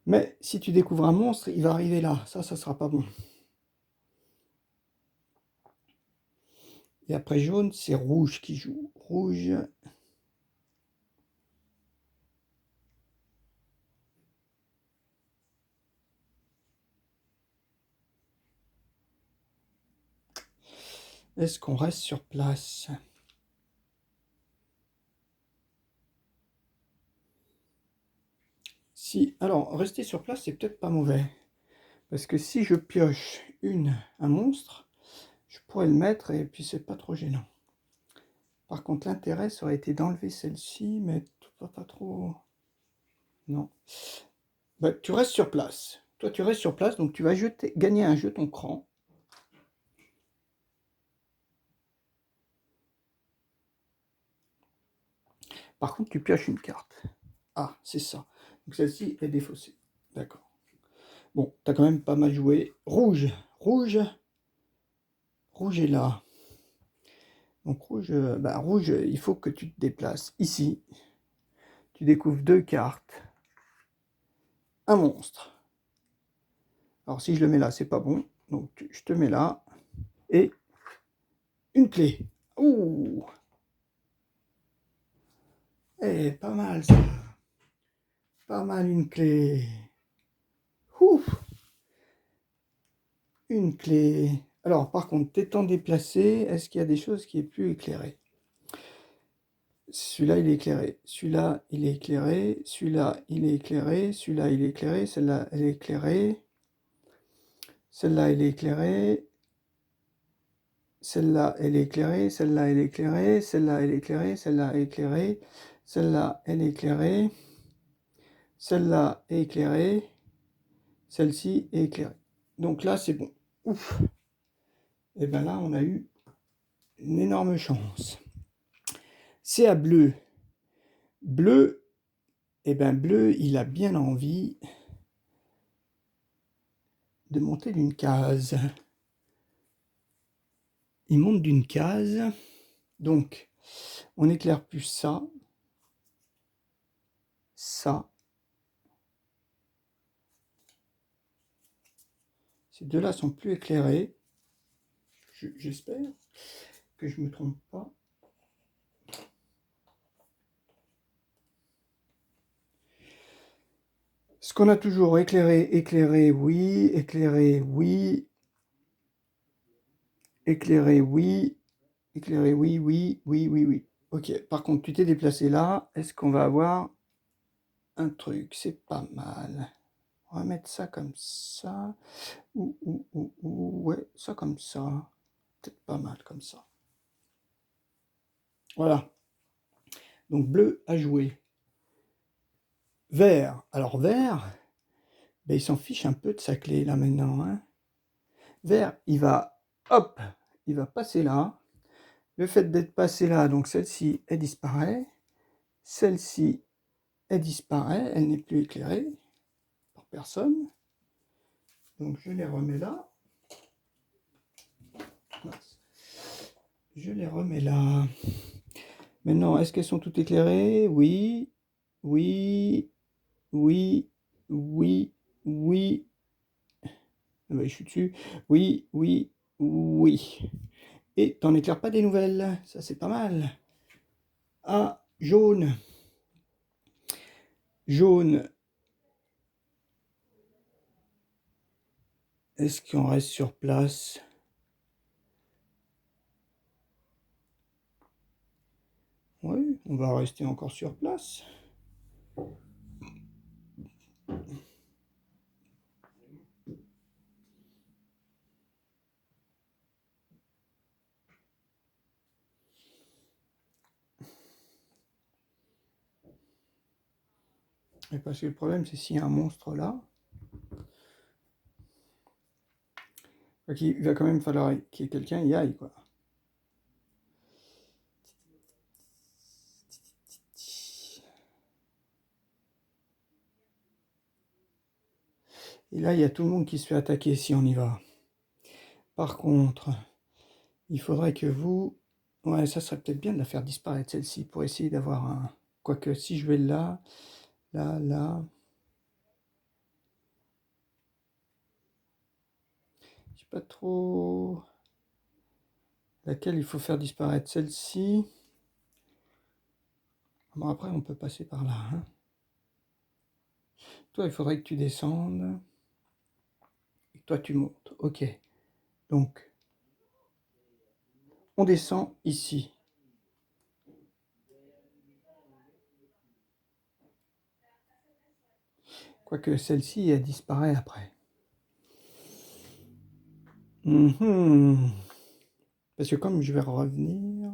Mais si tu découvres un monstre, il va arriver là. Ça sera pas bon. Et après jaune, c'est rouge qui joue. Rouge. Est-ce qu'on reste sur place? Si, alors, rester sur place, c'est peut-être pas mauvais. Parce que si je pioche un monstre, je pourrais le mettre et puis c'est pas trop gênant. Par contre, l'intérêt, ça aurait été d'enlever celle-ci, mais pas trop... Non. Bah, tu restes sur place. Toi, tu restes sur place, donc tu vas gagner un jeton cran. Par contre, tu pioches une carte. Ah, c'est ça. Donc celle-ci est défaussée. D'accord. Bon, t'as quand même pas mal joué. Rouge. Rouge. Rouge est là. Donc rouge, rouge, il faut que tu te déplaces ici. Tu découvres 2 cartes. Un monstre. Alors si je le mets là, c'est pas bon. Donc je te mets là. Et une clé. Ouh. Eh, pas mal ça. Pas mal une clé. Ouh. Une clé. Alors par contre, t'étant déplacé, est-ce qu'il y a des choses qui est plus éclairées? Celui-là, il est éclairé. Celui-là, il est éclairé. Celui-là, il est éclairé. Celui-là, il est éclairé. Celle-là, elle est éclairée. Celle-là, elle est éclairée. Celle-là, elle est éclairée. Celle-là, elle est éclairée. Celle-là, elle est éclairée. Celle-là, est éclairée. Celle-là, elle est éclairée. Celle-là est éclairée. Celle-ci est éclairée. Donc là, c'est bon. Ouf. Et bien là, on a eu une énorme chance. C'est à bleu. Bleu, et bien bleu, il a bien envie de monter d'une case. Il monte d'une case. Donc, on éclaire plus ça. Ça. Ces deux-là sont plus éclairés. J'espère que je ne me trompe pas. Ce qu'on a toujours éclairé, éclairé, oui, éclairé, oui, éclairé, oui, éclairé, oui, oui, oui, oui, oui. Ok, par contre, tu t'es déplacé là. Est-ce qu'on va avoir un truc? C'est pas mal. On va mettre ça comme ça. Ouais, ça comme ça. Peut-être pas mal comme ça. Voilà. Donc bleu à jouer. Vert. Alors vert, ben, il s'en fiche un peu de sa clé là maintenant, hein. Vert, il va, hop, il va passer là. Le fait d'être passé là, donc celle-ci, elle disparaît. Celle-ci, elle disparaît. Elle n'est plus éclairée par personne. Donc je les remets là. Je les remets là. Maintenant, est-ce qu'elles sont toutes éclairées? Oui, oui, oui, oui, oui. Ah bah, je suis dessus. Oui, oui, oui. Et t'en éclaires pas des nouvelles. Ça, c'est pas mal. Ah, jaune. Jaune. Est-ce qu'on reste sur place? Oui, on va rester encore sur place. Et parce que le problème, c'est s'il y a un monstre là, il va quand même falloir qu'il y ait quelqu'un y aille, quoi. Et là, il y a tout le monde qui se fait attaquer si on y va. Par contre, il faudrait que vous... Ouais, ça serait peut-être bien de la faire disparaître, celle-ci, pour essayer d'avoir un... Quoique, si je vais là, là, là... Je sais pas trop... Laquelle il faut faire disparaître, celle-ci. Bon, après, on peut passer par là. Hein. Toi, il faudrait que tu descendes. Et que toi, tu montes. Ok. Donc, on descend ici. Quoique celle-ci, elle disparaît après. Parce que comme je vais revenir...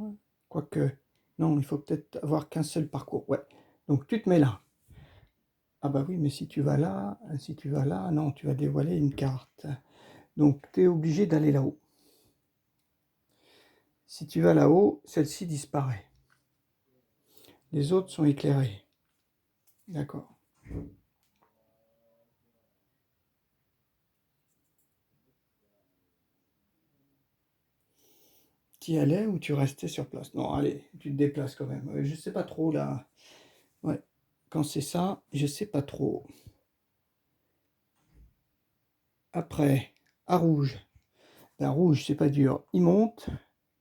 Quoique... Non, il faut peut-être avoir qu'un seul parcours. Ouais. Donc, tu te mets là. Ah bah oui, mais si tu vas là, non, tu vas dévoiler une carte. Donc, tu es obligé d'aller là-haut. Si tu vas là-haut, celle-ci disparaît. Les autres sont éclairés. D'accord. Tu y allais ou tu restais sur place? Non, allez, tu te déplaces quand même. Je sais pas trop là. Ouais. Quand c'est ça, je sais pas trop. Après, à rouge. La rouge, c'est pas dur. Il monte.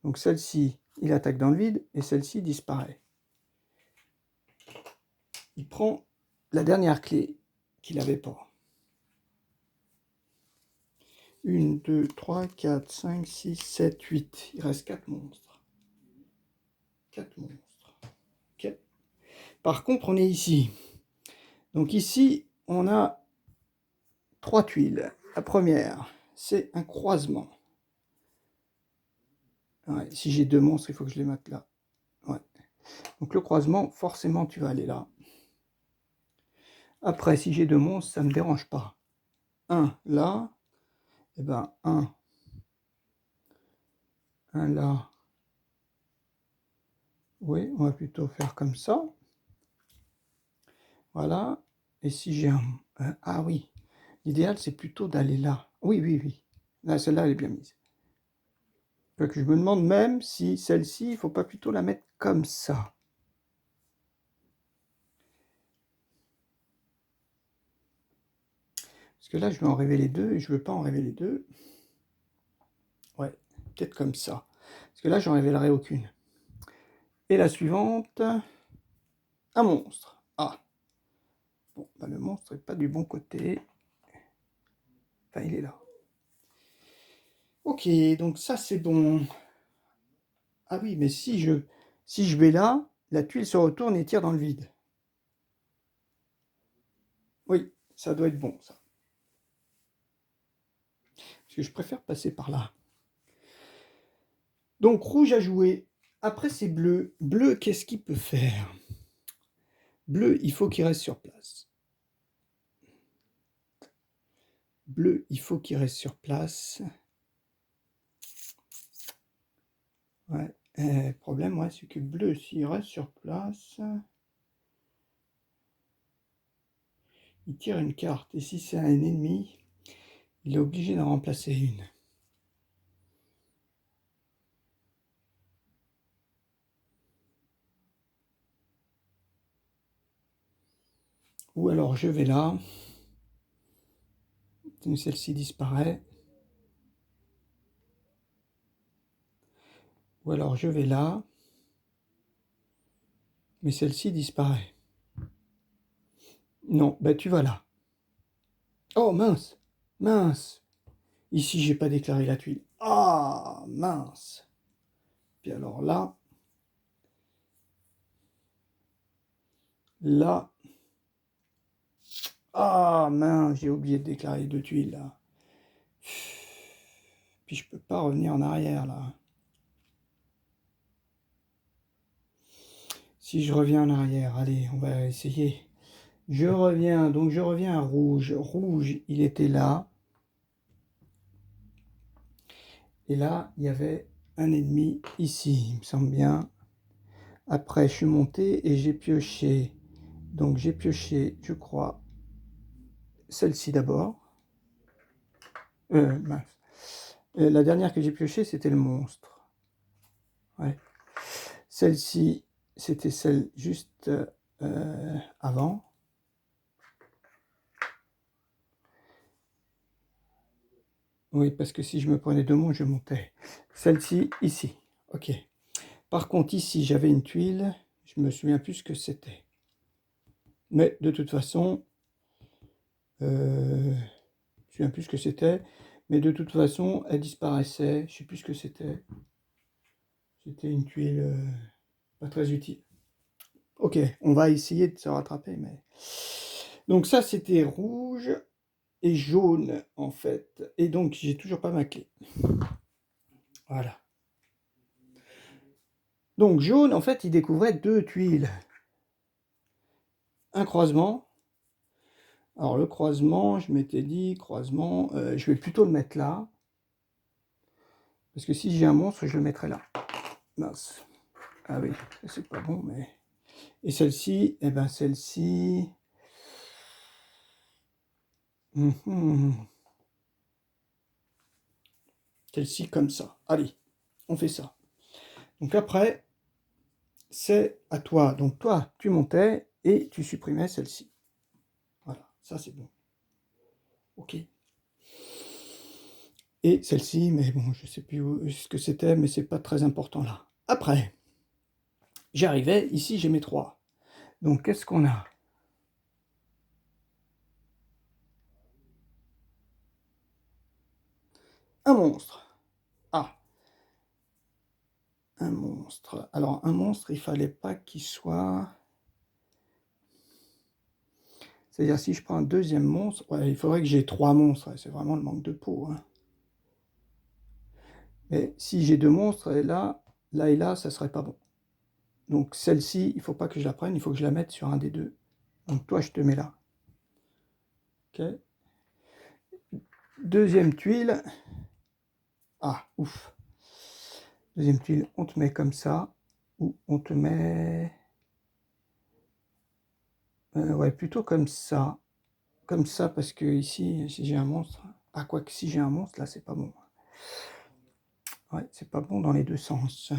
Donc celle-ci, il attaque dans le vide et celle-ci disparaît. Il prend la dernière clé qu'il n'avait pas. 1, 2, 3, 4, 5, 6, 7, 8. Il reste 4 monstres. 4 monstres. Ok. Par contre, on est ici. Donc ici, on a 3 tuiles. La première, c'est un croisement. Ouais, si j'ai 2 monstres, il faut que je les mette là. Ouais. Donc le croisement, forcément, tu vas aller là. Après, si j'ai 2 monstres, ça ne me dérange pas. Un là, et ben un là. Oui, on va plutôt faire comme ça. Voilà. Et si j'ai un... ah oui, l'idéal, c'est plutôt d'aller là. Oui, oui, oui. Là, celle-là, elle est bien mise. Donc, je me demande même si celle-ci, il ne faut pas plutôt la mettre comme ça. Parce que là, je vais en révéler 2 et je ne veux pas en révéler 2. Ouais, peut-être comme ça. Parce que là, j'en révélerai aucune. Et la suivante, un monstre. Ah. Bon, bah, le monstre n'est pas du bon côté. Enfin, il est là. Ok, donc ça, c'est bon. Ah oui, mais si je vais là, la tuile se retourne et tire dans le vide. Oui, ça doit être bon, ça. Parce que je préfère passer par là. Donc, rouge à jouer. Après, c'est bleu. Bleu, qu'est-ce qu'il peut faire? Bleu, il faut qu'il reste sur place. Bleu, il faut qu'il reste sur place. Ouais. Le problème, ouais, c'est que bleu, s'il reste sur place, il tire une carte. Et si c'est un ennemi, il est obligé d'en remplacer une. Ou alors je vais là. Celle-ci disparaît. Ou alors je vais là. Mais celle-ci disparaît. Non, ben tu vas là. Oh mince, mince. Ici, j'ai pas déclaré la tuile. Ah mince. Puis alors là, là. Ah mince, j'ai oublié de déclarer 2 tuiles là. Puis je peux pas revenir en arrière là. Si je reviens en arrière, allez, on va essayer Je reviens, donc je reviens à rouge. Rouge, il était là. Et là, il y avait un ennemi ici, il me semble bien. Après, je suis monté et j'ai pioché. Donc j'ai pioché, je crois, celle-ci d'abord. Mince. La dernière que j'ai piochée, c'était le monstre. Ouais. Celle-ci, c'était celle juste avant. Oui, parce que si je me prenais deux monts, je montais. Celle-ci, ici. Ok. Par contre, ici, j'avais une tuile. Je me souviens plus ce que c'était. Mais de toute façon, je me souviens plus ce que c'était. Mais de toute façon, elle disparaissait. Je sais plus ce que c'était. C'était une tuile pas très utile. Ok, on va essayer de se rattraper, mais... Donc ça, c'était rouge et jaune, en fait. Et donc, j'ai toujours pas ma clé. Voilà. Donc, jaune, en fait, il découvrait deux tuiles. Un croisement. Alors, le croisement, je m'étais dit, croisement, je vais plutôt le mettre là. Parce que si j'ai un monstre, je le mettrai là. Mince. Ah oui, c'est pas bon, mais... Et celle-ci, eh ben celle-ci... Celle-ci comme ça. Allez, on fait ça. Donc après, c'est à toi. Donc toi, tu montais et tu supprimais celle-ci. Voilà, ça c'est bon. Ok. Et celle-ci, mais bon, je sais plus ce que c'était, mais c'est pas très important là. Après, j'arrivais, ici j'ai mes trois. Donc qu'est-ce qu'on a? Un monstre. Ah, un monstre. Alors un monstre, il fallait pas qu'il soit... C'est-à-dire si je prends un deuxième monstre, ouais, il faudrait que j'ai trois monstres. C'est vraiment le manque de peau. Hein. Mais si j'ai deux monstres, et là, ça serait pas bon. Donc celle-ci, il faut pas que je la prenne, il faut que je la mette sur un des deux. Donc toi, je te mets là. Ok. Deuxième tuile. Ah, ouf. Deuxième tuile, on te met comme ça. Ou on te met... ouais, plutôt comme ça. Comme ça, parce que ici, si j'ai un monstre... Ah, quoi que si j'ai un monstre, là, c'est pas bon. Ouais, c'est pas bon dans les deux sens.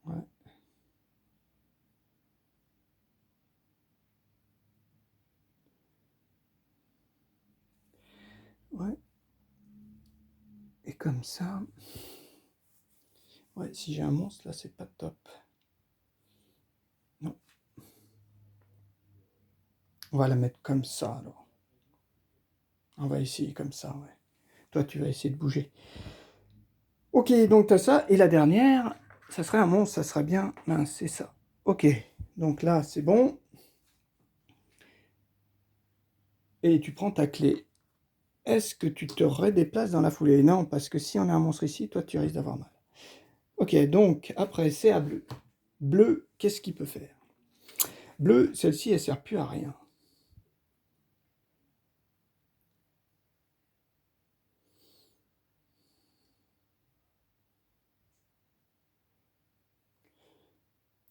Ouais. Ouais. Et comme ça... Ouais, si j'ai un monstre, là, c'est pas top. Non. On va la mettre comme ça, alors. On va essayer comme ça, ouais. Toi, tu vas essayer de bouger. Ok, donc tu as ça. Et la dernière, ça serait un monstre, ça serait bien. Mince, c'est ça. Ok, donc là, c'est bon. Et tu prends ta clé. Est-ce que tu te redéplaces dans la foulée? Non, parce que si on a un monstre ici, toi, tu risques d'avoir mal. Ok, donc après, c'est à bleu. Bleu, qu'est-ce qu'il peut faire? Bleu, celle-ci, elle sert plus à rien.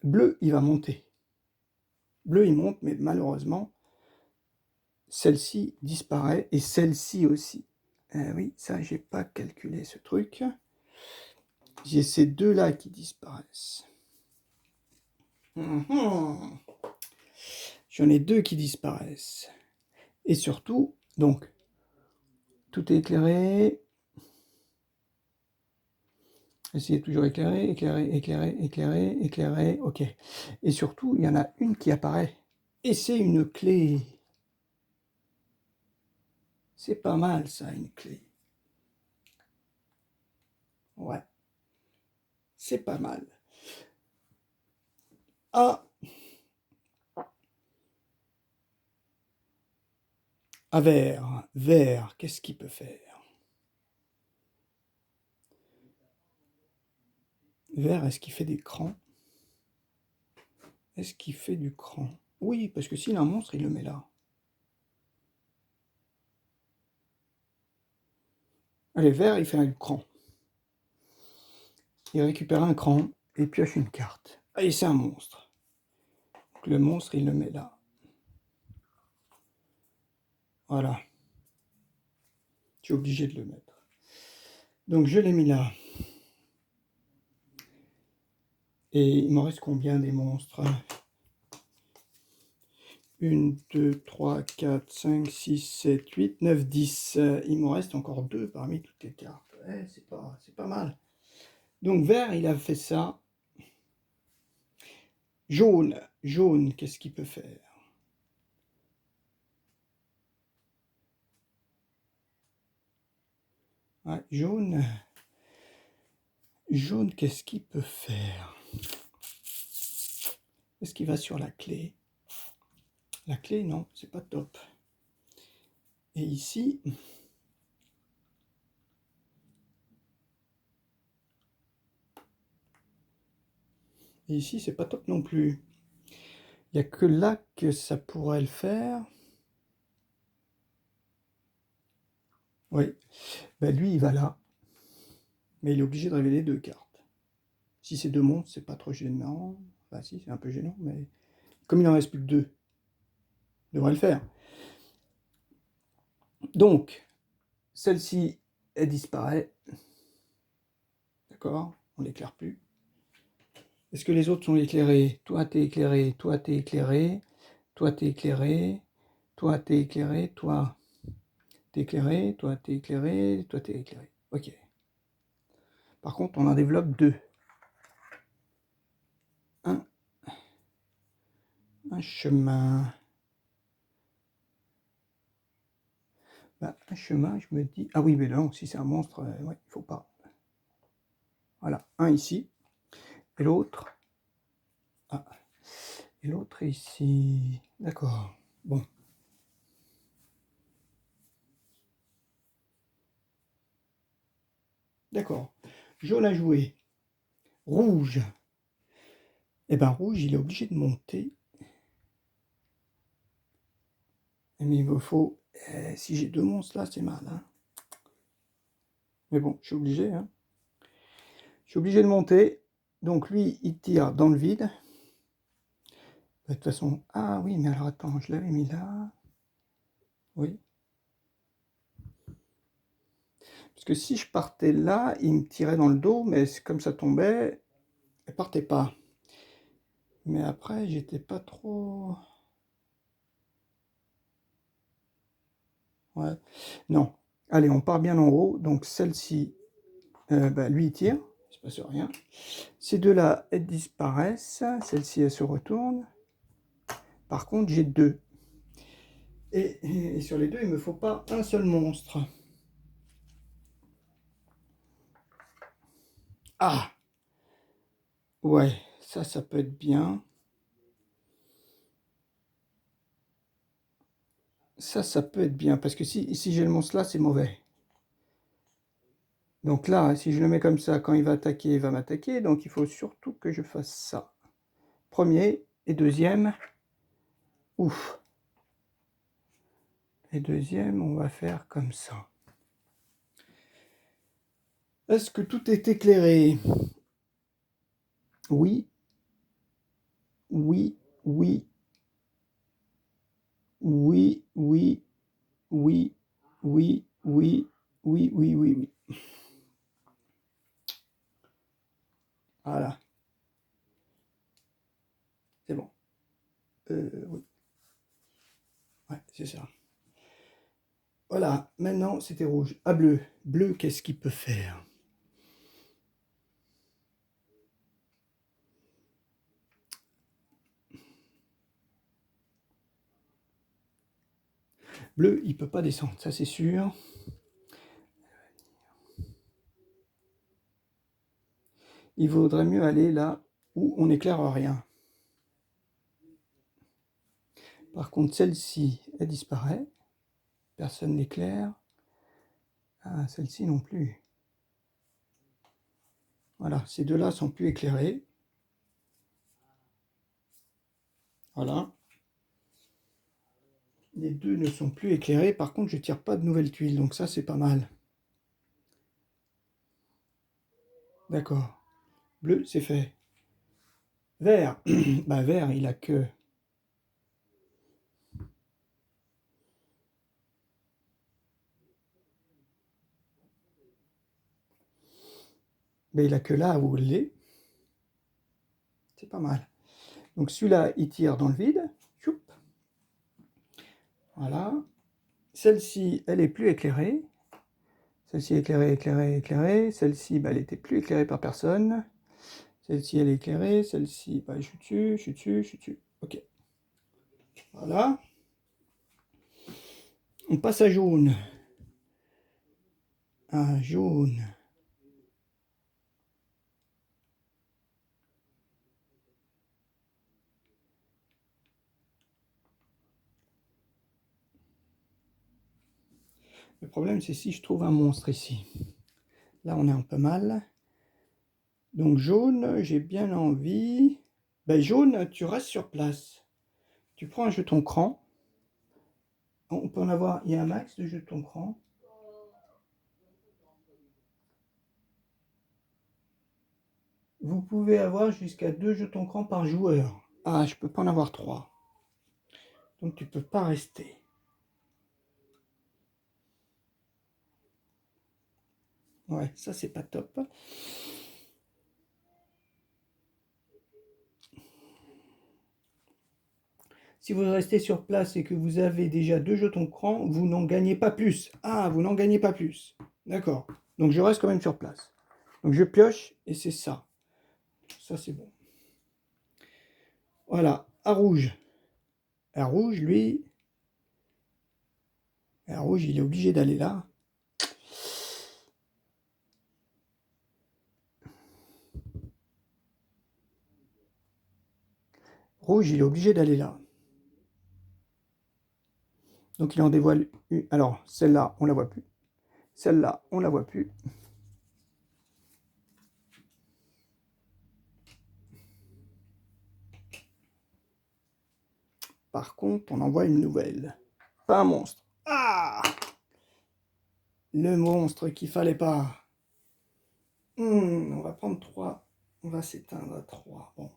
Bleu, il va monter. Bleu, il monte, mais malheureusement, celle-ci disparaît et celle-ci aussi. Oui, ça, j'ai pas calculé ce truc. J'ai ces deux-là qui disparaissent. J'en ai deux qui disparaissent. Et surtout, donc, tout est éclairé. Essayez toujours éclairer, éclairer, éclairer, éclairer, éclairer. Ok. Et surtout, il y en a une qui apparaît. Et c'est une clé. C'est pas mal ça, une clé. Ouais. C'est pas mal. Ah, à vert. Vert, qu'est-ce qu'il peut faire? Vert, est-ce qu'il fait des crans? Est-ce qu'il fait du cran? Oui, parce que s'il a un monstre, il le met là. Allez, vert, il fait un cran. Il récupère un cran et pioche une carte. Et c'est un monstre. Donc le monstre, il le met là. Voilà. Je suis obligé de le mettre. Donc je l'ai mis là. Et il me reste combien des monstres? 1, 2, 3, 4, 5, 6, 7, 8, 9, 10. Il me reste encore 2 parmi toutes les cartes. C'est pas mal. Donc vert, il a fait ça. Jaune, jaune, qu'est-ce qu'il peut faire? Ouais, jaune, jaune, qu'est-ce qu'il peut faire? Est-ce qu'il va sur la clé? La clé, non, c'est pas top. Et ici, c'est pas top non plus. Il n'y a que là que ça pourrait le faire. Oui, ben lui, il va là. Mais il est obligé de révéler 2 cartes. Si c'est 2 monstres, c'est pas trop gênant. Enfin si, c'est un peu gênant, mais comme il en reste plus que 2, il devrait le faire. Donc, celle-ci, elle disparaît. D'accord? On l'éclaire plus. Est-ce que les autres sont éclairés? Toi, t'es éclairé, toi, t'es éclairé, toi, t'es éclairé, toi, t'es éclairé, toi, t'es éclairé, toi, t'es éclairé, toi, t'es éclairé. Ok. Par contre, on en développe 2. Un chemin. Bah, un chemin, je me dis... Ah oui, mais non, si c'est un monstre, ouais, il faut pas. Voilà, un ici, et l'autre... Ah, et l'autre ici. D'accord, bon. D'accord. Jaune à jouer. Rouge. Eh ben rouge, il est obligé de monter. Mais il me faut... si j'ai 2 monstres là, c'est mal. Hein. Mais bon, je suis obligé. Hein. Je suis obligé de monter. Donc lui, il tire dans le vide. De toute façon... Ah oui, mais alors attends, je l'avais mis là. Oui. Parce que si je partais là, il me tirait dans le dos, mais comme ça tombait, elle partait pas. Mais après, j'étais pas trop... Ouais. Non. Allez, on part bien en haut. Donc celle-ci, bah, lui, il tire. Il se passe rien. Ces deux-là, elles disparaissent. Celle-ci, elle se retourne. Par contre, j'ai 2. Et sur les 2, il me faut pas un seul monstre. Ah! Ouais, ça peut être bien. Ça peut être bien. Parce que si j'ai le monstre là, c'est mauvais. Donc là, si je le mets comme ça, quand il va attaquer, il va m'attaquer. Donc il faut surtout que je fasse ça. Premier et deuxième. Ouf. Et deuxième, on va faire comme ça. Est-ce que tout est éclairé? Oui, oui, oui, oui, oui, oui, oui, oui, oui, oui, oui, oui. Voilà. C'est bon. Oui. Ouais, c'est ça. Voilà, maintenant c'était rouge. Ah, bleu. Bleu, qu'est-ce qu'il peut faire? Bleu, il peut pas descendre, ça c'est sûr. Il vaudrait mieux aller là où on n'éclaire rien. Par contre, celle-ci, elle disparaît. Personne n'éclaire. Ah, celle-ci non plus. Voilà, ces deux-là sont plus éclairés. Voilà. Les deux ne sont plus éclairés. Par contre, je tire pas de nouvelles tuiles, donc ça, c'est pas mal. D'accord. Bleu, c'est fait. Vert. Bah, vert, il a que... Mais il a que là où il est. C'est pas mal. Donc celui-là, il tire dans le vide. Choup. Voilà. Celle-ci, elle est plus éclairée. Celle-ci éclairée, éclairée, éclairée. Celle-ci, bah, elle était plus éclairée par personne. Celle-ci, elle est éclairée. Celle-ci, bah, je suis dessus, je suis dessus, je suis dessus. Ok. Voilà. On passe à jaune. Ah, jaune. Le problème, c'est si je trouve un monstre ici. Là, on est un peu mal. Donc jaune, j'ai bien envie. Ben, jaune, tu restes sur place. Tu prends un jeton cran. On peut en avoir, il y a un max de jetons cran. Vous pouvez avoir jusqu'à 2 jetons cran par joueur. Ah, je peux pas en avoir 3. Donc tu peux pas rester. Ouais, ça c'est pas top. Si vous restez sur place et que vous avez déjà 2 jetons cran, vous n'en gagnez pas plus. Ah, vous n'en gagnez pas plus. D'accord. Donc je reste quand même sur place. Donc je pioche et c'est ça. Ça c'est bon. Voilà, à rouge. À rouge, lui, à rouge, il est obligé d'aller là. Rouge, il est obligé d'aller là. Donc il en dévoile une. Alors, celle-là, on la voit plus. Celle-là, on la voit plus. Par contre, on en voit une nouvelle. Pas un monstre. Ah! Le monstre qu'il fallait pas. On va prendre 3. On va s'éteindre à 3. Bon.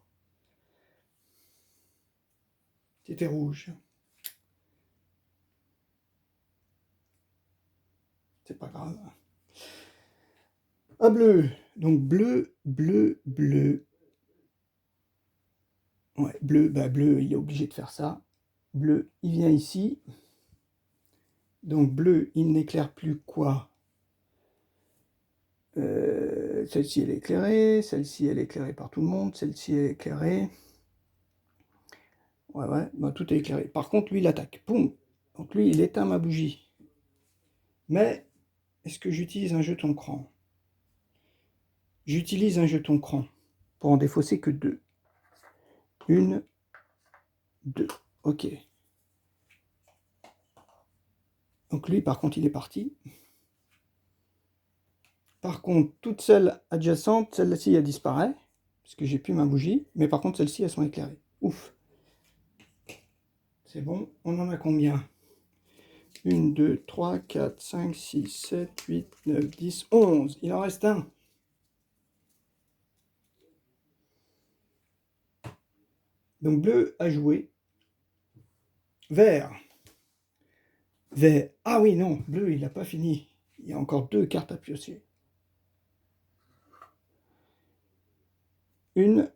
C'était rouge. C'est pas grave. À bleu. Donc bleu, bleu, bleu. Ouais, bleu, bah bleu, il est obligé de faire ça. Bleu, il vient ici. Donc bleu, il n'éclaire plus quoi? Celle-ci, elle est éclairée. Celle-ci, elle est éclairée par tout le monde. Celle-ci, elle est éclairée. Ouais, ouais, bah, tout est éclairé. Par contre, lui, il attaque. Poum! Donc lui, il éteint ma bougie. Mais, est-ce que j'utilise un jeton cran? J'utilise un jeton cran pour en défausser que 2. 1, 2. Ok. Donc lui, par contre, il est parti. Par contre, toutes celles adjacentes, celle-ci, elle disparaît, parce que j'ai plus ma bougie. Mais par contre, celles-ci, elles sont éclairées. Ouf. C'est bon. On en a combien? 1, 2, 3, 4, 5, 6, 7, 8, 9, 10, 11. Il en reste un. Donc bleu a joué. Vert. Vert. Ah oui, non, bleu, il n'a pas fini. Il y a encore 2 cartes à piocher. Une.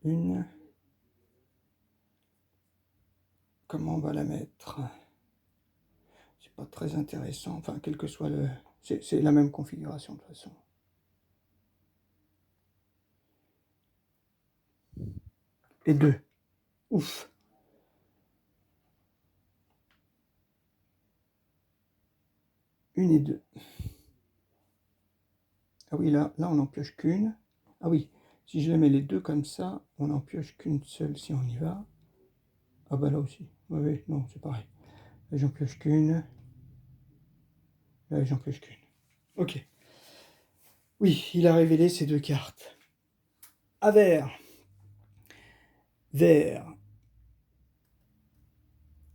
Une. Comment on va la mettre? C'est pas très intéressant. Enfin, quel que soit le... C'est la même configuration de toute façon. Et 2. Ouf. Une et 2. Ah oui, là on n'en pioche qu'une. Ah oui, si je les mets les deux comme ça, on n'en pioche qu'une seule si on y va. Ah bah là aussi. Oui, oui, non, c'est pareil. Là, j'en pioche qu'une. Là, j'en pioche qu'une. Ok. Oui, il a révélé ces 2 cartes. à vert. Vert.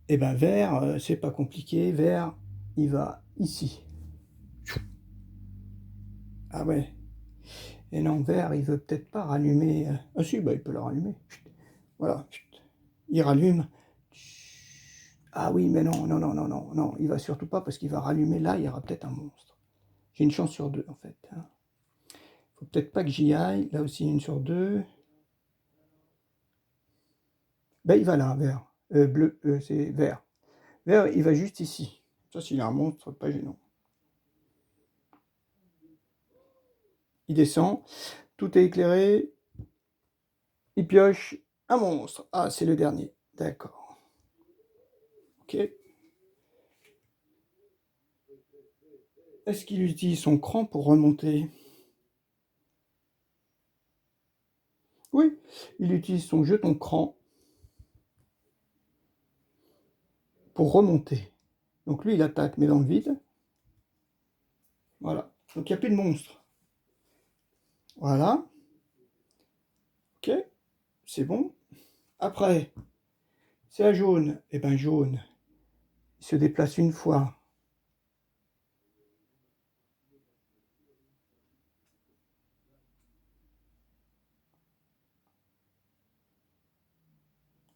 Et ben vert, c'est pas compliqué. Vert, il va ici. Ah ouais. Et non, vert, il veut peut-être pas rallumer. Ah si, bah il peut le rallumer. Voilà. Il rallume. Ah oui, mais non, non, non, non, non, non. Il va surtout pas parce qu'il va rallumer là, il y aura peut-être un monstre. J'ai une chance sur deux en fait. Hein. Faut peut-être pas que j'y aille. Là aussi, une sur deux. Ben il va là, vert. Bleu, c'est vert. Vert, il va juste ici. Ça, s'il y a un monstre, pas gênant. Il descend. Tout est éclairé. Il pioche un monstre. Ah, c'est le dernier. D'accord. Ok. Est-ce qu'il utilise son cran pour remonter? Oui, il utilise son jeton cran pour remonter. Donc lui, il attaque, mais dans le vide. Voilà. Donc il n'y a plus de monstre. Voilà. Ok. C'est bon. Après, c'est à jaune. Et ben jaune, il se déplace une fois.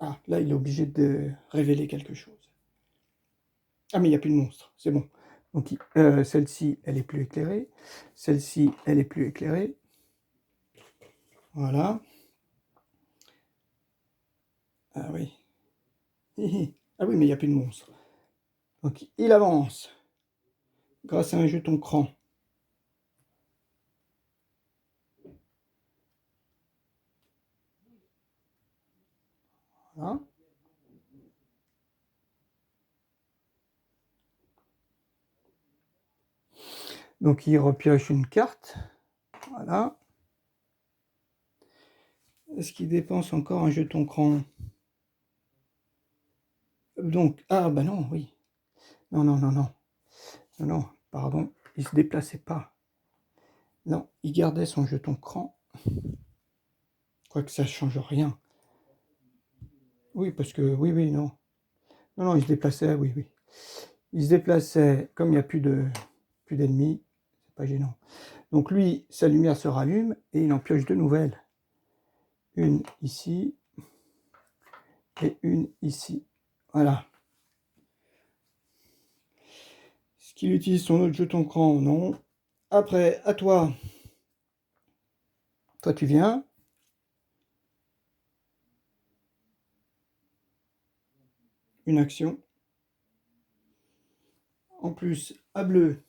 Ah, là, il est obligé de révéler quelque chose. Ah, mais il n'y a plus de monstre. C'est bon. Donc, celle-ci, elle est plus éclairée. Celle-ci, elle est plus éclairée. Voilà. Ah oui. Ah oui, mais il n'y a plus de monstre. Donc, il avance grâce à un jeton cran. Voilà. Donc, il repioche une carte. Voilà. Est-ce qu'il dépense encore un jeton cran? Donc, ah bah non, oui. Non, non, non, non. Non, non, pardon. Il se déplaçait pas. Non, il gardait son jeton cran. Quoique ça ne change rien. Oui, parce que, oui, oui, non. Non, non, il se déplaçait, oui, oui. Il se déplaçait, comme il n'y a plus d'ennemis, c'est pas gênant. Donc lui, sa lumière se rallume et il en pioche deux nouvelles. Une ici et une ici. Voilà. Est-ce qu'il utilise son autre jeton cran? Non. Après, à toi. Toi, tu viens. Une action. En plus, à bleu.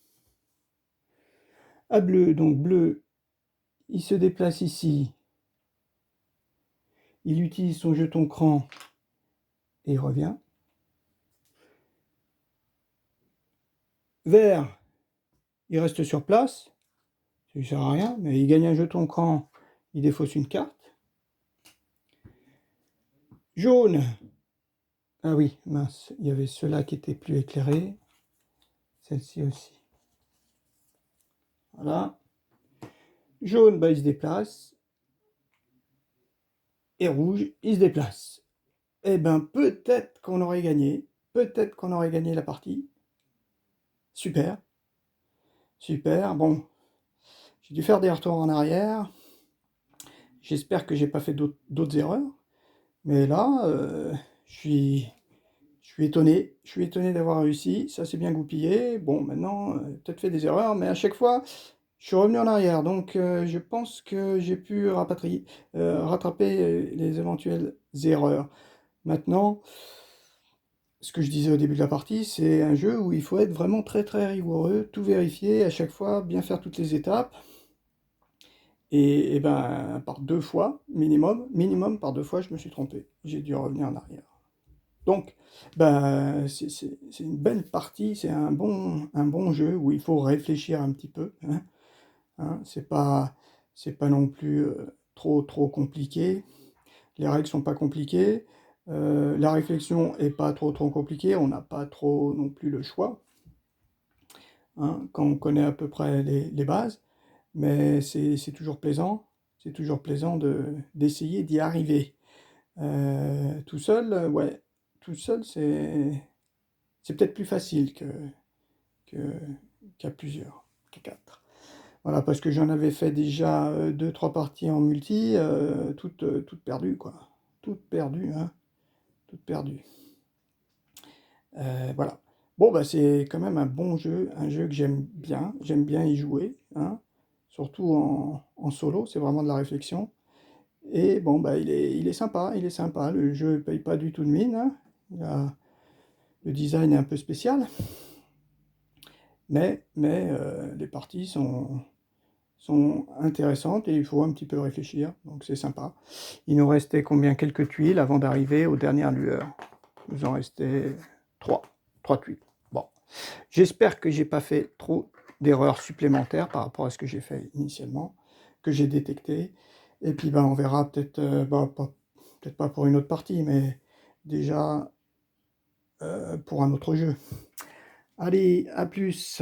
À bleu, donc bleu, il se déplace ici. Il utilise son jeton cran et il revient. Vert, il reste sur place. Ça ne sert à rien, mais il gagne un jeton cran, il défausse une carte. Jaune. Ah oui, mince, il y avait ceux-là qui étaient plus éclairés. Celle-ci aussi. Voilà. Jaune, bah, il se déplace. Et rouge, il se déplace. Eh ben, peut-être qu'on aurait gagné. Peut-être qu'on aurait gagné la partie. Super. Super. Bon, j'ai dû faire des retours en arrière. J'espère que j'ai pas fait d'autres erreurs. Mais là, je suis étonné. Je suis étonné d'avoir réussi. Ça s'est bien goupillé. Bon, maintenant, peut-être fait des erreurs, mais à chaque fois, je suis revenu en arrière. Donc, je pense que j'ai pu rattraper les éventuelles erreurs. Maintenant, ce que je disais au début de la partie, c'est un jeu où il faut être vraiment très très rigoureux, tout vérifier à chaque fois, bien faire toutes les étapes. Et ben, par deux fois, minimum par deux fois, je me suis trompé. J'ai dû revenir en arrière. Donc, ben, c'est une belle partie, c'est un bon jeu où il faut réfléchir un petit peu. Hein, hein, c'est pas non plus trop compliqué. Les règles sont pas compliquées. La réflexion est pas trop compliquée. On n'a pas trop non plus le choix. Hein, quand on connaît à peu près les bases. Mais c'est toujours plaisant. c'est toujours plaisant d'essayer d'y arriver. Tout seul, ouais, tout seul, c'est peut-être plus facile que- qu'à plusieurs, qu'à quatre. Voilà, parce que j'en avais fait déjà deux, trois parties en multi, toutes perdues, quoi. Toutes perdues, hein, toutes perdues. Voilà. Bon, bah, c'est quand même un jeu que j'aime bien y jouer, hein, surtout en solo, c'est vraiment de la réflexion. Et bon, bah, il est sympa, le jeu ne paye pas du tout de mine, hein. Le design est un peu spécial, mais les parties sont intéressantes et il faut un petit peu réfléchir, donc c'est sympa. Il nous restait combien? Quelques tuiles avant d'arriver aux dernières lueurs. Il nous en restait trois, trois tuiles. Bon, j'espère que j'ai pas fait trop d'erreurs supplémentaires par rapport à ce que j'ai fait initialement, que j'ai détecté. Et puis ben, on verra peut-être, peut-être pas pour une autre partie, mais déjà pour un autre jeu. Allez, à plus!